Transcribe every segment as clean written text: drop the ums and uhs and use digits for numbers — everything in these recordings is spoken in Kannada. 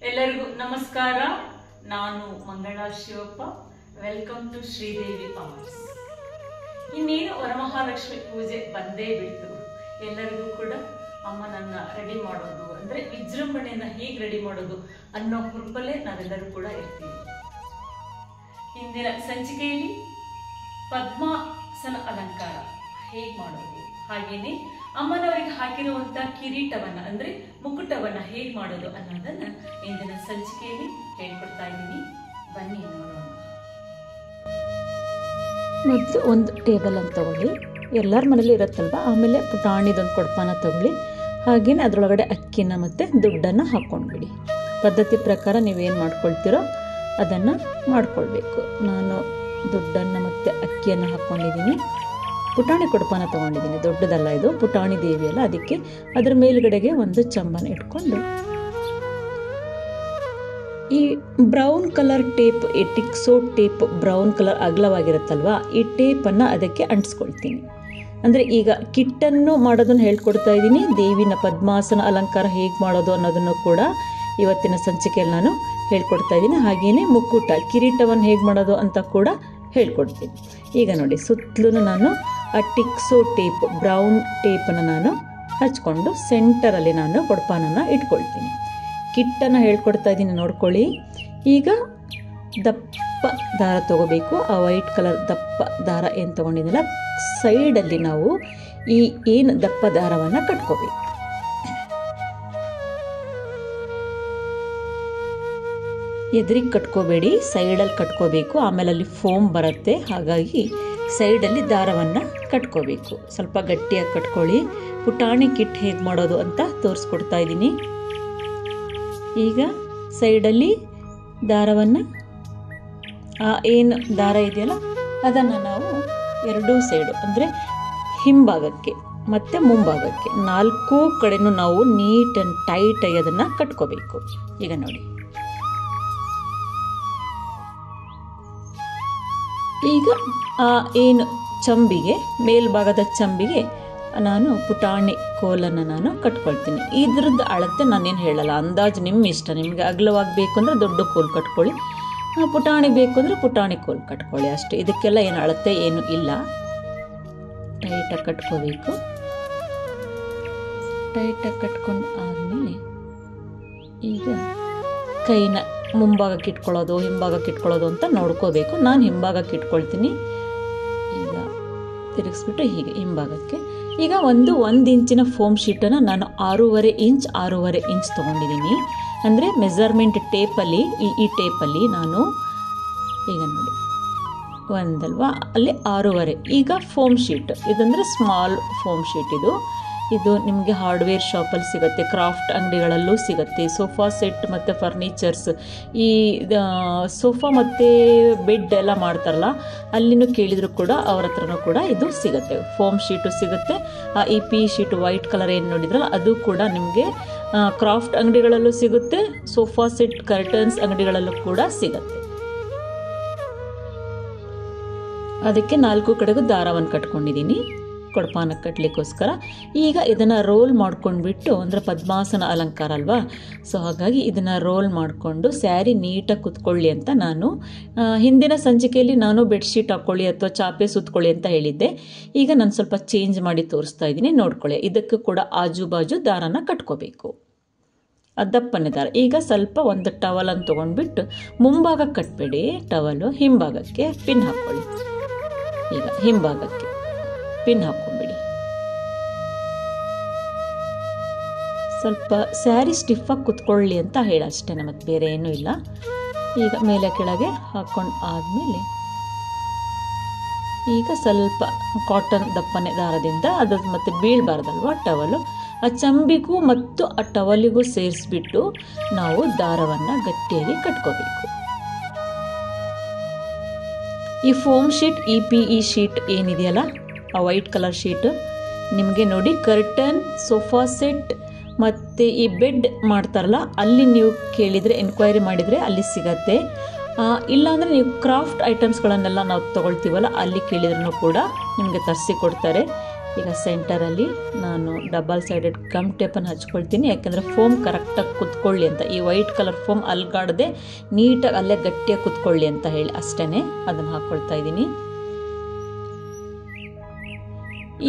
ಎಲ್ಲರಿಗೂ ನಮಸ್ಕಾರ. ನಾನು Mangala Shivappa. Welcome to Sridevi arts. ಇನ್ನೇನು ವರಮಹಾಲಕ್ಷ್ಮಿ ಪೂಜೆ ಬಂದೇ ಬಿಟ್ಟು ಎಲ್ಲರಿಗೂ ಕೂಡ ಅಮ್ಮನನ್ನ ರೆಡಿ ಮಾಡೋದು ಅಂದ್ರೆ ವಿಜೃಂಭಣೆಯನ್ನ ಹೇಗೆ ರೆಡಿ ಮಾಡೋದು ಅನ್ನೋ ಹುರುಪಲ್ಲೇ ನಾವೆಲ್ಲರೂ ಕೂಡ ಇರ್ತೀವಿ. ಇಂದಿನ ಸಂಚಿಕೆಯಲ್ಲಿ ಪದ್ಮಾಸನ ಅಲಂಕಾರ ಹೇಗೆ ಮಾಡೋದು, ಹಾಗೇನೆ ಅಮ್ಮನವರಿಗೆ ಹಾಕಿರುವಂತ ಕಿರೀಟವನ್ನ ಅಂದ್ರೆ ಮುಕುಟವನ್ನ ಹೇಗೆ ಮಾಡೋದು ಅನ್ನೋದನ್ನ ಇಂದಿನ ಸಂಚಿಕೆಯಲ್ಲಿ ಹೇಳ್ಕೊಡ್ತಾ ಇದ್ದೀನಿ. ಬನ್ನಿ ನೋಡೋಣ. ಮೊದಲು ಒಂದು ಟೇಬಲ್ ಅಂತ ತಗೊಳ್ಳಿ, ಎಲ್ಲರ ಮನೇಲಿ ಇರುತ್ತಲ್ವ. ಆಮೇಲೆ ಪುಟಾಣಿದೊಂದು ಕೊಡಪಾನ ತಗೊಳ್ಳಿ, ಹಾಗೇನೆ ಅದರೊಳಗಡೆ ಅಕ್ಕಿನ ಮತ್ತು ದುಡ್ಡನ್ನು ಹಾಕ್ಕೊಂಡ್ಬಿಡಿ. ಪದ್ಧತಿ ಪ್ರಕಾರ ನೀವೇನು ಮಾಡ್ಕೊಳ್ತೀರೋ ಅದನ್ನು ಮಾಡ್ಕೊಳ್ಬೇಕು. ನಾನು ದುಡ್ಡನ್ನು ಮತ್ತು ಅಕ್ಕಿಯನ್ನು ಹಾಕ್ಕೊಂಡಿದ್ದೀನಿ. ಪುಟಾಣಿ ಕೊಡಪಾನ ತೊಗೊಂಡಿದ್ದೀನಿ, ದೊಡ್ಡದಲ್ಲ ಇದು, ಪುಟಾಣಿ ದೇವಿ ಅಲ್ಲ, ಅದಕ್ಕೆ ಅದರ ಮೇಲ್ಗಡೆಗೆ ಒಂದು ಚಂಬನ ಇಟ್ಕೊಂಡು ಈ ಬ್ರೌನ್ ಕಲರ್ ಟೇಪ್, ಈ ಟಿಕ್ಸೋ ಟೇಪ್ ಬ್ರೌನ್ ಕಲರ್ ಅಗಲವಾಗಿರುತ್ತಲ್ವ, ಈ ಟೇಪನ್ನು ಅದಕ್ಕೆ ಅಂಟಿಸ್ಕೊಳ್ತೀನಿ. ಅಂದರೆ ಈಗ ಕಿಟ್ಟನ್ನು ಮಾಡೋದನ್ನು ಹೇಳ್ಕೊಡ್ತಾ ಇದ್ದೀನಿ. ದೇವಿನ ಪದ್ಮಾಸನ ಅಲಂಕಾರ ಹೇಗೆ ಮಾಡೋದು ಅನ್ನೋದನ್ನು ಕೂಡ ಇವತ್ತಿನ ಸಂಚಿಕೆಯಲ್ಲಿ ನಾನು ಹೇಳ್ಕೊಡ್ತಾ ಇದ್ದೀನಿ. ಹಾಗೆಯೇ ಮುಕ್ಕುಟ ಕಿರೀಟವನ್ನು ಹೇಗೆ ಮಾಡೋದು ಅಂತ ಕೂಡ ಹೇಳ್ಕೊಡ್ತೀನಿ. ಈಗ ನೋಡಿ, ಸುತ್ತಲೂ ನಾನು ಆ ಟಿಕ್ಸೋ ಟೇಪ್ ಬ್ರೌನ್ ಟೇಪನ್ನು ನಾನು ಹಚ್ಕೊಂಡು ಸೆಂಟರಲ್ಲಿ ನಾನು ಕೊಡಪಾನನ್ನು ಇಟ್ಕೊಳ್ತೀನಿ. ಕಿಟ್ಟನ್ನು ಹೇಳ್ಕೊಡ್ತಾ ಇದ್ದೀನಿ, ನೋಡ್ಕೊಳ್ಳಿ. ಈಗ ದಪ್ಪ ದಾರ ತಗೋಬೇಕು. ಆ ವೈಟ್ ಕಲರ್ ದಪ್ಪ ದಾರ ಏನು ತೊಗೊಂಡಿದ್ದೀನಲ್ಲ, ಸೈಡಲ್ಲಿ ನಾವು ಈ ಏನು ದಪ್ಪ ದಾರವನ್ನು ಕಟ್ಕೋಬೇಕು. ಎದುರಿಗೆ ಕಟ್ಕೋಬೇಡಿ, ಸೈಡಲ್ಲಿ ಕಟ್ಕೋಬೇಕು. ಆಮೇಲೆ ಅಲ್ಲಿ ಫೋಮ್ ಬರುತ್ತೆ, ಹಾಗಾಗಿ ಸೈಡಲ್ಲಿ ದಾರವನ್ನು ಕಟ್ಕೋಬೇಕು. ಸ್ವಲ್ಪ ಗಟ್ಟಿಯಾಗಿ ಕಟ್ಕೊಳ್ಳಿ. ಪುಟಾಣಿ ಕಿಟ್ ಹೇಗೆ ಮಾಡೋದು ಅಂತ ತೋರಿಸ್ಕೊಡ್ತಾ ಇದ್ದೀನಿ. ಈಗ ಸೈಡಲ್ಲಿ ದಾರವನ್ನು, ಏನು ದಾರ ಇದೆಯಲ್ಲ ಅದನ್ನು ನಾವು ಎರಡೂ ಸೈಡು ಅಂದರೆ ಹಿಂಭಾಗಕ್ಕೆ ಮತ್ತು ಮುಂಭಾಗಕ್ಕೆ 4 ಕಡೆನೂ ನಾವು ನೀಟ್ ಆ್ಯಂಡ್ ಟೈಟಾಗಿ ಅದನ್ನು ಕಟ್ಕೋಬೇಕು. ಈಗ ನೋಡಿ, ಈಗ ಏನು ಚಂಬಿಗೆ, ಮೇಲ್ಭಾಗದ ಚಂಬಿಗೆ ನಾನು ಪುಟಾಣಿ ಕೋಲನ್ನು ನಾನು ಕಟ್ಕೊಳ್ತೀನಿ. ಇದ್ರದ್ದು ಅಳತೆ ನಾನೇನು ಹೇಳಲ್ಲ, ಅಂದಾಜು ನಿಮ್ಮ ಇಷ್ಟ. ನಿಮಗೆ ಅಗಲವಾಗಿ ಬೇಕು ಅಂದರೆ ದೊಡ್ಡ ಕೋಲು ಕಟ್ಕೊಳ್ಳಿ, ಪುಟಾಣಿ ಬೇಕು ಅಂದರೆ ಪುಟಾಣಿ ಕೋಲು ಕಟ್ಕೊಳ್ಳಿ, ಅಷ್ಟೇ. ಇದಕ್ಕೆಲ್ಲ ಏನು ಅಳತೆ ಏನು ಇಲ್ಲ. ಟೈಟಾಗಿ ಕಟ್ಕೋಬೇಕು. ಟೈಟಾಗಿ ಕಟ್ಕೊಂಡು ಆದಮೇಲೆ ಈಗ ಕೈನ ಮುಂಭಾಗಕ್ಕೆ ಇಟ್ಕೊಳ್ಳೋದು ಹಿಂಭಾಗಕ್ಕೆ ಇಟ್ಕೊಳ್ಳೋದು ಅಂತ ನೋಡ್ಕೋಬೇಕು. ನಾನು ಹಿಂಭಾಗಕ್ಕೆ ಇಟ್ಕೊಳ್ತೀನಿ. ಈಗ ತಿರುಗಿಸ್ಬಿಟ್ಟು ಹೀಗೆ ಹಿಂಭಾಗಕ್ಕೆ. ಈಗ ಒಂದು ಇಂಚಿನ ಫೋಮ್ ಶೀಟನ್ನು ನಾನು 6.5 ಇಂಚ್ ತೊಗೊಂಡಿದ್ದೀನಿ. ಅಂದರೆ ಮೆಜರ್ಮೆಂಟ್ ಟೇಪಲ್ಲಿ, ಈ ಟೇಪಲ್ಲಿ ನಾನು ಈಗ ನೋಡಿ ಒಂದಲ್ವಾ, ಅಲ್ಲಿ 6.5. ಈಗ ಫೋಮ್ ಶೀಟ್ ಇದಂದರೆ ಸ್ಮಾಲ್ ಫೋಮ್ ಶೀಟ್. ಇದು ನಿಮಗೆ ಹಾರ್ಡ್ವೇರ್ ಶಾಪಲ್ಲಿ ಸಿಗುತ್ತೆ, ಕ್ರಾಫ್ಟ್ ಅಂಗಡಿಗಳಲ್ಲೂ ಸಿಗುತ್ತೆ. ಸೋಫಾ ಸೆಟ್ ಮತ್ತು ಫರ್ನಿಚರ್ಸ್, ಈ ಸೋಫಾ ಮತ್ತು ಬೆಡ್ ಎಲ್ಲ ಮಾಡ್ತಾರಲ್ಲ, ಅಲ್ಲಿನೂ ಕೇಳಿದರೂ ಕೂಡ ಅವ್ರ ಹತ್ರನೂ ಕೂಡ ಇದು ಸಿಗುತ್ತೆ. ಫೋಮ್ ಶೀಟು ಸಿಗುತ್ತೆ. ಈ ಪಿ ಶೀಟು ವೈಟ್ ಕಲರ್ ಏನು ನೋಡಿದ್ರಲ್ಲ ಅದು ಕೂಡ ನಿಮಗೆ ಕ್ರಾಫ್ಟ್ ಅಂಗಡಿಗಳಲ್ಲೂ ಸಿಗುತ್ತೆ, ಸೋಫಾ ಸೆಟ್ ಕರ್ಟನ್ಸ್ ಅಂಗಡಿಗಳಲ್ಲೂ ಕೂಡ ಸಿಗುತ್ತೆ. ಅದಕ್ಕೆ 4 ಕಡೆಗೂ ದಾರವನ್ನು ಕಟ್ಕೊಂಡಿದ್ದೀನಿ ಕೊಡಪಾನಕ್ಕೆ ಕಟ್ಟಲಿಕ್ಕೋಸ್ಕರ. ಈಗ ಇದನ್ನು ರೋಲ್ ಮಾಡ್ಕೊಂಡ್ಬಿಟ್ಟು, ಅಂದರೆ ಪದ್ಮಾಸನ ಅಲಂಕಾರ ಅಲ್ವಾ, ಸೊ ಹಾಗಾಗಿ ಇದನ್ನು ರೋಲ್ ಮಾಡಿಕೊಂಡು ಸ್ಯಾರಿ ನೀಟಾಗಿ ಕುತ್ಕೊಳ್ಳಿ ಅಂತ ನಾನು ಹಿಂದಿನ ಸಂಚಿಕೆಯಲ್ಲಿ ನಾನು ಬೆಡ್ಶೀಟ್ ಹಾಕ್ಕೊಳ್ಳಿ ಅಥವಾ ಚಾಪೆ ಸುತ್ಕೊಳ್ಳಿ ಅಂತ ಹೇಳಿದ್ದೆ. ಈಗ ನಾನು ಸ್ವಲ್ಪ ಚೇಂಜ್ ಮಾಡಿ ತೋರಿಸ್ತಾ ಇದ್ದೀನಿ, ನೋಡ್ಕೊಳ್ಳಿ. ಇದಕ್ಕೂ ಕೂಡ ಆಜು ಬಾಜು ದಾರನ ಕಟ್ಕೋಬೇಕು, ದಪ್ಪನೆ ದಾರ. ಈಗ ಸ್ವಲ್ಪ ಒಂದು ಟವಲನ್ನು ತೊಗೊಂಡ್ಬಿಟ್ಟು ಮುಂಭಾಗಕ್ಕೆ ಕಟ್ಬೇಡಿ, ಟವಲು ಹಿಂಭಾಗಕ್ಕೆ ಪಿನ್ ಹಾಕ್ಕೊಳ್ಳಿ. ಈಗ ಹಿಂಭಾಗಕ್ಕೆ ಪಿನ್ ಹಾಕ್ಕೊಂಬಿಡಿ. ಸ್ವಲ್ಪ ಸ್ಯಾರಿ ಸ್ಟಿಫಾಗಿ ಕುತ್ಕೊಳ್ಳಿ ಅಂತ ಹೇಳ ಅಷ್ಟೇ, ಮತ್ತು ಬೇರೆ ಏನೂ ಇಲ್ಲ. ಈಗ ಮೇಲೆ ಕೆಳಗೆ ಹಾಕ್ಕೊಂಡು ಆದಮೇಲೆ ಈಗ ಸ್ವಲ್ಪ ಕಾಟನ್ ದಪ್ಪನೆ ದಾರದಿಂದ ಅದು ಮತ್ತೆ ಬೀಳಬಾರ್ದಲ್ವ ಟವಲು, ಆ ಚಂಬಿಗೂ ಮತ್ತು ಆ ಟವಲಿಗೂ ಸೇರಿಸ್ಬಿಟ್ಟು ನಾವು ದಾರವನ್ನು ಗಟ್ಟಿಯಾಗಿ ಕಟ್ಕೋಬೇಕು. ಈ ಫೋಮ್ ಶೀಟ್, PE ಶೀಟ್ ಏನಿದೆಯಲ್ಲ, ಆ ವೈಟ್ ಕಲರ್ ಶೀಟು ನಿಮಗೆ ನೋಡಿ, ಕರ್ಟನ್, ಸೋಫಾ ಸೆಟ್ ಮತ್ತು ಈ ಬೆಡ್ ಮಾಡ್ತಾರಲ್ಲ ಅಲ್ಲಿ ನೀವು ಕೇಳಿದರೆ, ಎನ್ಕ್ವೈರಿ ಮಾಡಿದರೆ ಅಲ್ಲಿ ಸಿಗತ್ತೆ. ಇಲ್ಲಾಂದರೆ ನೀವು ಕ್ರಾಫ್ಟ್ ಐಟಮ್ಸ್ಗಳನ್ನೆಲ್ಲ ನಾವು ತೊಗೊಳ್ತೀವಲ್ಲ ಅಲ್ಲಿ ಕೇಳಿದ್ರೂ ಕೂಡ ನಿಮಗೆ ತರಿಸಿ ಕೊಡ್ತಾರೆ. ಈಗ ಸೆಂಟರಲ್ಲಿ ನಾನು ಡಬಲ್ ಸೈಡೆಡ್ ಗಮ್ ಟೇಪನ್ನು ಹಚ್ಕೊಳ್ತೀನಿ, ಯಾಕೆಂದರೆ ಫೋಮ್ ಕರೆಕ್ಟಾಗಿ ಕುತ್ಕೊಳ್ಳಿ ಅಂತ. ಈ ವೈಟ್ ಕಲರ್ ಫೋಮ್ ಅಲ್ಗಾಡದೆ ನೀಟಾಗಿ ಅಲ್ಲೇ ಗಟ್ಟಿಯಾಗಿ ಕುತ್ಕೊಳ್ಳಿ ಅಂತ ಹೇಳಿ ಅಷ್ಟೇ ಅದನ್ನು ಹಾಕ್ಕೊಳ್ತಾ ಇದ್ದೀನಿ.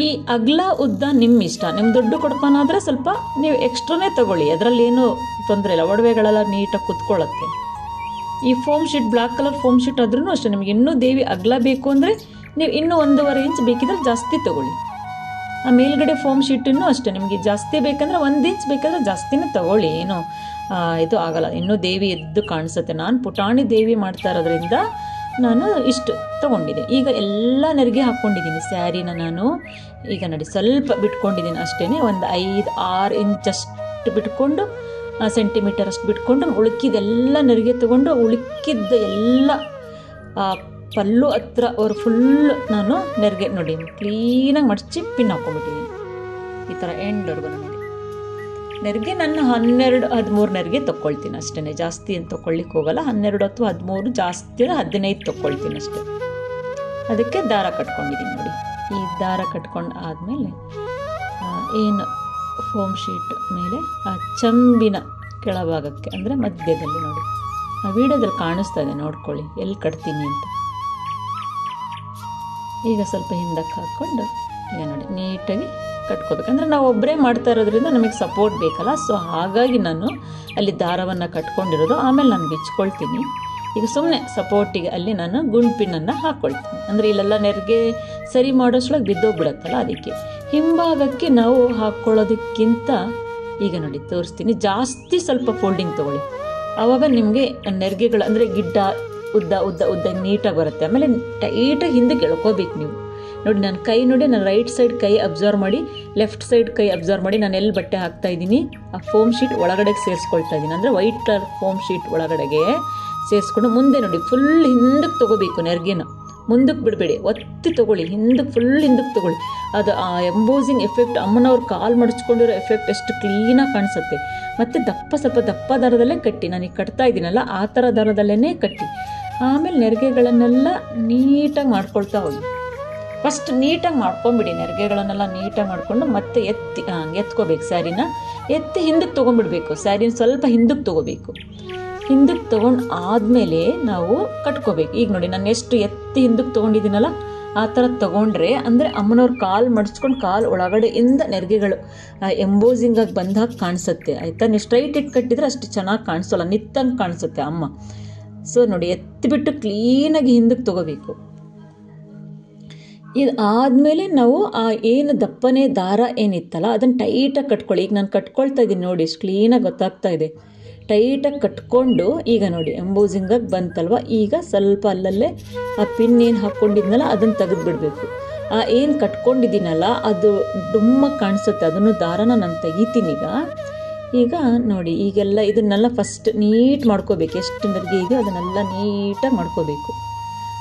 ಈ ಅಗಲ ಉದ್ದ ನಿಮ್ಮ ಇಷ್ಟ. ನಿಮ್ಮ ದುಡ್ಡು ಕೊಡ್ಕೊನಾದರೆ ಸ್ವಲ್ಪ ನೀವು ಎಕ್ಸ್ಟ್ರಾನೇ ತೊಗೊಳ್ಳಿ, ಅದರಲ್ಲಿ ಏನೂ ತೊಂದರೆ ಇಲ್ಲ, ಒಡವೆಗಳೆಲ್ಲ ನೀಟಾಗಿ ಕುತ್ಕೊಳ್ಳುತ್ತೆ. ಈ foam sheet black colour foam sheet ಆದ್ರೂ ಅಷ್ಟೇ, ನಿಮಗೆ ಇನ್ನೂ ದೇವಿ ಅಗಲ ಬೇಕು ಅಂದರೆ ನೀವು ಇನ್ನೂ 1.5 ಇಂಚ್ ಬೇಕಿದ್ರೆ ಜಾಸ್ತಿ ತೊಗೊಳ್ಳಿ. ಆ ಮೇಲ್ಗಡೆ ಫೋಮ್ ಶೀಟನ್ನು ಅಷ್ಟೇ, ನಿಮಗೆ ಜಾಸ್ತಿ ಬೇಕಂದ್ರೆ 1 ಇಂಚ್ ಬೇಕಾದ್ರೆ ಜಾಸ್ತಿನೇ ತೊಗೊಳ್ಳಿ, ಏನು ಇದು ಆಗಲ್ಲ, ಇನ್ನೂ ದೇವಿ ಎದ್ದು ಕಾಣಿಸುತ್ತೆ. ನಾನು ಪುಟಾಣಿ ದೇವಿ ಮಾಡ್ತಾ ಇರೋದ್ರಿಂದ ನಾನು ಇಷ್ಟು ತೊಗೊಂಡಿದ್ದೆ. ಈಗ ಎಲ್ಲ ನೆರಿಗೆ ಹಾಕ್ಕೊಂಡಿದ್ದೀನಿ ಸ್ಯಾರಿನ ನಾನು. ಈಗ ನೋಡಿ ಸ್ವಲ್ಪ ಬಿಟ್ಕೊಂಡಿದ್ದೀನಿ ಅಷ್ಟೇ, ಒಂದು 5-6 ಇಂಚಷ್ಟು ಬಿಟ್ಕೊಂಡು ಸೆಂಟಿಮೀಟರ್ ಅಷ್ಟು ಬಿಟ್ಕೊಂಡು ಉಳುಕಿದೆಲ್ಲ ನೆರಿಗೆ ತೊಗೊಂಡು ಉಳುಕಿದ್ದ ಎಲ್ಲ ಪಲ್ಲು ಹತ್ರ ಅವ್ರು ಫುಲ್ ನಾನು ನೆರಿಗೆ ನೋಡಿ ಕ್ಲೀನಾಗಿ ಮಡಚಿ ಪಿನ್ ಹಾಕ್ಕೊಂಡ್ಬಿಟ್ಟಿದ್ದೀನಿ. ಈ ಥರ ಎಂಡ್ವರೆಗೂ ನೋಡಿ ನೆರಿಗೆ ನಾನು 12-13 ನೆರಿಗೆ ತೊಗೊಳ್ತೀನಿ ಅಷ್ಟೇ, ಜಾಸ್ತಿ ಏನು ತೊಗೊಳ್ಲಿಕ್ಕೆ ಹೋಗಲ್ಲ. 12 ಅಥವಾ 13, ಜಾಸ್ತಿ 15 ತೊಗೊಳ್ತೀನಿ ಅಷ್ಟೇ. ಅದಕ್ಕೆ ದಾರ ಕಟ್ಕೊಂಡಿದ್ದೀನಿ ನೋಡಿ. ಈ ದಾರ ಕಟ್ಕೊಂಡು ಆದಮೇಲೆ ಏನು ಫೋಮ್ ಶೀಟ್ ಮೇಲೆ ಆ ಚಂಬಿನ ಕೆಳಭಾಗಕ್ಕೆ ಅಂದರೆ ಮಧ್ಯದಲ್ಲಿ ನೋಡಿ, ಆ ವಿಡಿಯೋದಲ್ಲಿ ಕಾಣಿಸ್ತಾ ಇದೆ ನೋಡ್ಕೊಳ್ಳಿ ಎಲ್ಲಿ ಕಟ್ತೀನಿ ಅಂತ. ಈಗ ಸ್ವಲ್ಪ ಹಿಂದಕ್ಕೆ ಹಾಕ್ಕೊಂಡು ಈಗ ನೋಡಿ ನೀಟಾಗಿ ಕಟ್ಕೋಬೇಕು. ಅಂದರೆ ನಾವು ಒಬ್ಬರೇ ಮಾಡ್ತಾ ಇರೋದ್ರಿಂದ ನಮಗೆ ಸಪೋರ್ಟ್ ಬೇಕಲ್ಲ, ಸೊ ಹಾಗಾಗಿ ನಾನು ಅಲ್ಲಿ ದಾರವನ್ನು ಕಟ್ಕೊಂಡಿರೋದು. ಆಮೇಲೆ ನಾನು ಬಿಚ್ಕೊಳ್ತೀನಿ. ಈಗ ಸುಮ್ಮನೆ ಸಪೋರ್ಟಿಗೆ ಅಲ್ಲಿ ನಾನು ಗುಂಡ್ಪಿನನ್ನು ಹಾಕ್ಕೊಳ್ತೀನಿ, ಅಂದರೆ ಇಲ್ಲೆಲ್ಲ ನೆರಿಗೆ ಸರಿ ಮಾಡೋಷ್ಳಗೆ ಬಿದ್ದೋಗ್ಬಿಡತ್ತಲ್ಲ, ಅದಕ್ಕೆ ಹಿಂಭಾಗಕ್ಕೆ ನಾವು ಹಾಕ್ಕೊಳ್ಳೋದಕ್ಕಿಂತ ಈಗ ನೋಡಿ ತೋರಿಸ್ತೀನಿ, ಜಾಸ್ತಿ ಸ್ವಲ್ಪ ಫೋಲ್ಡಿಂಗ್ ತೊಗೊಳ್ಳಿ. ಆವಾಗ ನಿಮಗೆ ನೆರಿಗೆಗಳು ಅಂದರೆ ಗಿಡ್ಡ ಉದ್ದ ಉದ್ದ ಉದ್ದ ನೀಟಾಗಿ ಬರುತ್ತೆ. ಆಮೇಲೆ ಟೈಟಾಗಿ ಹಿಂದಕ್ಕೆ ಎಳ್ಕೋಬೇಕು ನೀವು ನೋಡಿ. ನನ್ನ ಕೈ ನೋಡಿ, ನಾನು ರೈಟ್ ಸೈಡ್ ಕೈ ಅಬ್ಸರ್ವ್ ಮಾಡಿ, ಲೆಫ್ಟ್ ಸೈಡ್ ಕೈ ಅಬ್ಸರ್ವ್ ಮಾಡಿ ನಾನು ಎಲ್ಲಿ ಬಟ್ಟೆ ಹಾಕ್ತಾ ಇದ್ದೀನಿ ಆ ಫೋಮ್ ಶೀಟ್ ಒಳಗಡೆಗೆ ಸೇರಿಸ್ಕೊಳ್ತಾ ಇದ್ದೀನಿ. ಅಂದರೆ ವೈಟ್ ಕಲರ್ ಫೋಮ್ ಶೀಟ್ ಒಳಗಡೆಗೆ ಸೇರಿಸ್ಕೊಂಡು ಮುಂದೆ ನೋಡಿ ಫುಲ್ ಹಿಂದಕ್ಕೆ ತೊಗೋಬೇಕು. ನೆರಿಗೆನ ಮುಂದಕ್ಕೆ ಬಿಡಬೇಡಿ, ಒತ್ತಿ ತೊಗೊಳ್ಳಿ, ಹಿಂದಕ್ಕೆ ಫುಲ್ ಹಿಂದಕ್ಕೆ ತೊಗೊಳ್ಳಿ. ಅದು ಆ ಎಂಬೋಸಿಂಗ್ ಎಫೆಕ್ಟ್, ಅಮ್ಮನವ್ರು ಕಾಲು ಮಡಚ್ಕೊಂಡಿರೋ ಎಫೆಕ್ಟ್ ಎಷ್ಟು ಕ್ಲೀನಾಗಿ ಕಾಣಿಸುತ್ತೆ. ಮತ್ತು ಸ್ವಲ್ಪ ದಪ್ಪ ದಾರದಲ್ಲೇ ಕಟ್ಟಿ, ನಾನೀಗ ಕಟ್ತಾ ಇದ್ದೀನಲ್ಲ ಆ ಥರ ದಾರದಲ್ಲೇ ಕಟ್ಟಿ. ಆಮೇಲೆ ನೆರಿಗೆಗಳನ್ನೆಲ್ಲ ನೀಟಾಗಿ ಮಾಡ್ಕೊಳ್ತಾ ಹೋಗಿ. ಫಸ್ಟ್ ನೀಟಾಗಿ ಮಾಡ್ಕೊಂಬಿಡಿ, ನೆರಿಗೆಗಳನ್ನೆಲ್ಲ ನೀಟಾಗಿ ಮಾಡಿಕೊಂಡು ಮತ್ತೆ ಎತ್ಕೋಬೇಕು. ಸ್ಯಾರಿನ ಎತ್ತಿ ಹಿಂದಕ್ಕೆ ತೊಗೊಂಡ್ಬಿಡ್ಬೇಕು. ಸ್ಯಾರಿನ ಸ್ವಲ್ಪ ಹಿಂದಕ್ಕೆ ತೊಗೋಬೇಕು. ಹಿಂದಕ್ಕೆ ತೊಗೊಂಡು ಆದಮೇಲೆ ನಾವು ಕಟ್ಕೋಬೇಕು. ಈಗ ನೋಡಿ ನಾನು ಎಷ್ಟು ಎತ್ತಿ ಹಿಂದಕ್ಕೆ ತೊಗೊಂಡಿದ್ದೀನಲ್ಲ ಆ ಥರ ತೊಗೊಂಡ್ರೆ ಅಂದರೆ ಅಮ್ಮನವ್ರ ಕಾಲು ಮಡಚ್ಕೊಂಡು ಕಾಲು ಒಳಗಡೆಯಿಂದ ನೆರಿಗೆಗಳು ಎಂಬೋಸಿಂಗಾಗಿ ಬಂದಾಗ ಕಾಣಿಸುತ್ತೆ ಆಯಿತಾ. ನೀವು ಸ್ಟ್ರೈಟ್ ಇಟ್ಟು ಕಟ್ಟಿದರೆ ಅಷ್ಟು ಚೆನ್ನಾಗಿ ಕಾಣಿಸೋಲ್ಲ, ನಿತ್ತಂಗೆ ಕಾಣಿಸುತ್ತೆ ಅಮ್ಮ. ಸೊ ನೋಡಿ ಎತ್ತಿಬಿಟ್ಟು ಕ್ಲೀನಾಗಿ ಹಿಂದಕ್ಕೆ ತೊಗೋಬೇಕು. ಇದು ಆದಮೇಲೆ ನಾವು ಆ ಏನು ದಪ್ಪನೇ ದಾರ ಏನಿತ್ತಲ್ಲ ಅದನ್ನು ಟೈಟಾಗಿ ಕಟ್ಕೊಳ್ಳಿ. ಈಗ ನಾನು ಕಟ್ಕೊಳ್ತಾ ಇದ್ದೀನಿ ನೋಡಿ, ಎಷ್ಟು ಕ್ಲೀನಾಗಿ ಗೊತ್ತಾಗ್ತಾ ಇದೆ. ಟೈಟಾಗಿ ಕಟ್ಕೊಂಡು ಈಗ ನೋಡಿ ಎಂಬೋಸಿಂಗಾಗಿ ಬಂತಲ್ವ, ಈಗ ಸ್ವಲ್ಪ ಅಲ್ಲಲ್ಲೇ ಆ ಪಿನ್ ಏನು ಹಾಕ್ಕೊಂಡಿದ್ನಲ್ಲ ಅದನ್ನು ತೆಗೆದುಬಿಡಬೇಕು. ಆ ಏನು ಕಟ್ಕೊಂಡಿದ್ದೀನಲ್ಲ ಅದು ಡುಮ್ಮಾಗಿ ಕಾಣಿಸುತ್ತೆ, ಅದನ್ನು ದಾರನ ನಾನು ತೆಗಿತೀನಿ ಈಗ ನೋಡಿ. ಈಗೆಲ್ಲ ಇದನ್ನೆಲ್ಲ ಫಸ್ಟ್ ನೀಟ್ ಮಾಡ್ಕೋಬೇಕು. ಎಷ್ಟು ನೆರಿಗೆ ಇದೆಯೋ ಅದನ್ನೆಲ್ಲ ನೀಟಾಗಿ ಮಾಡ್ಕೋಬೇಕು.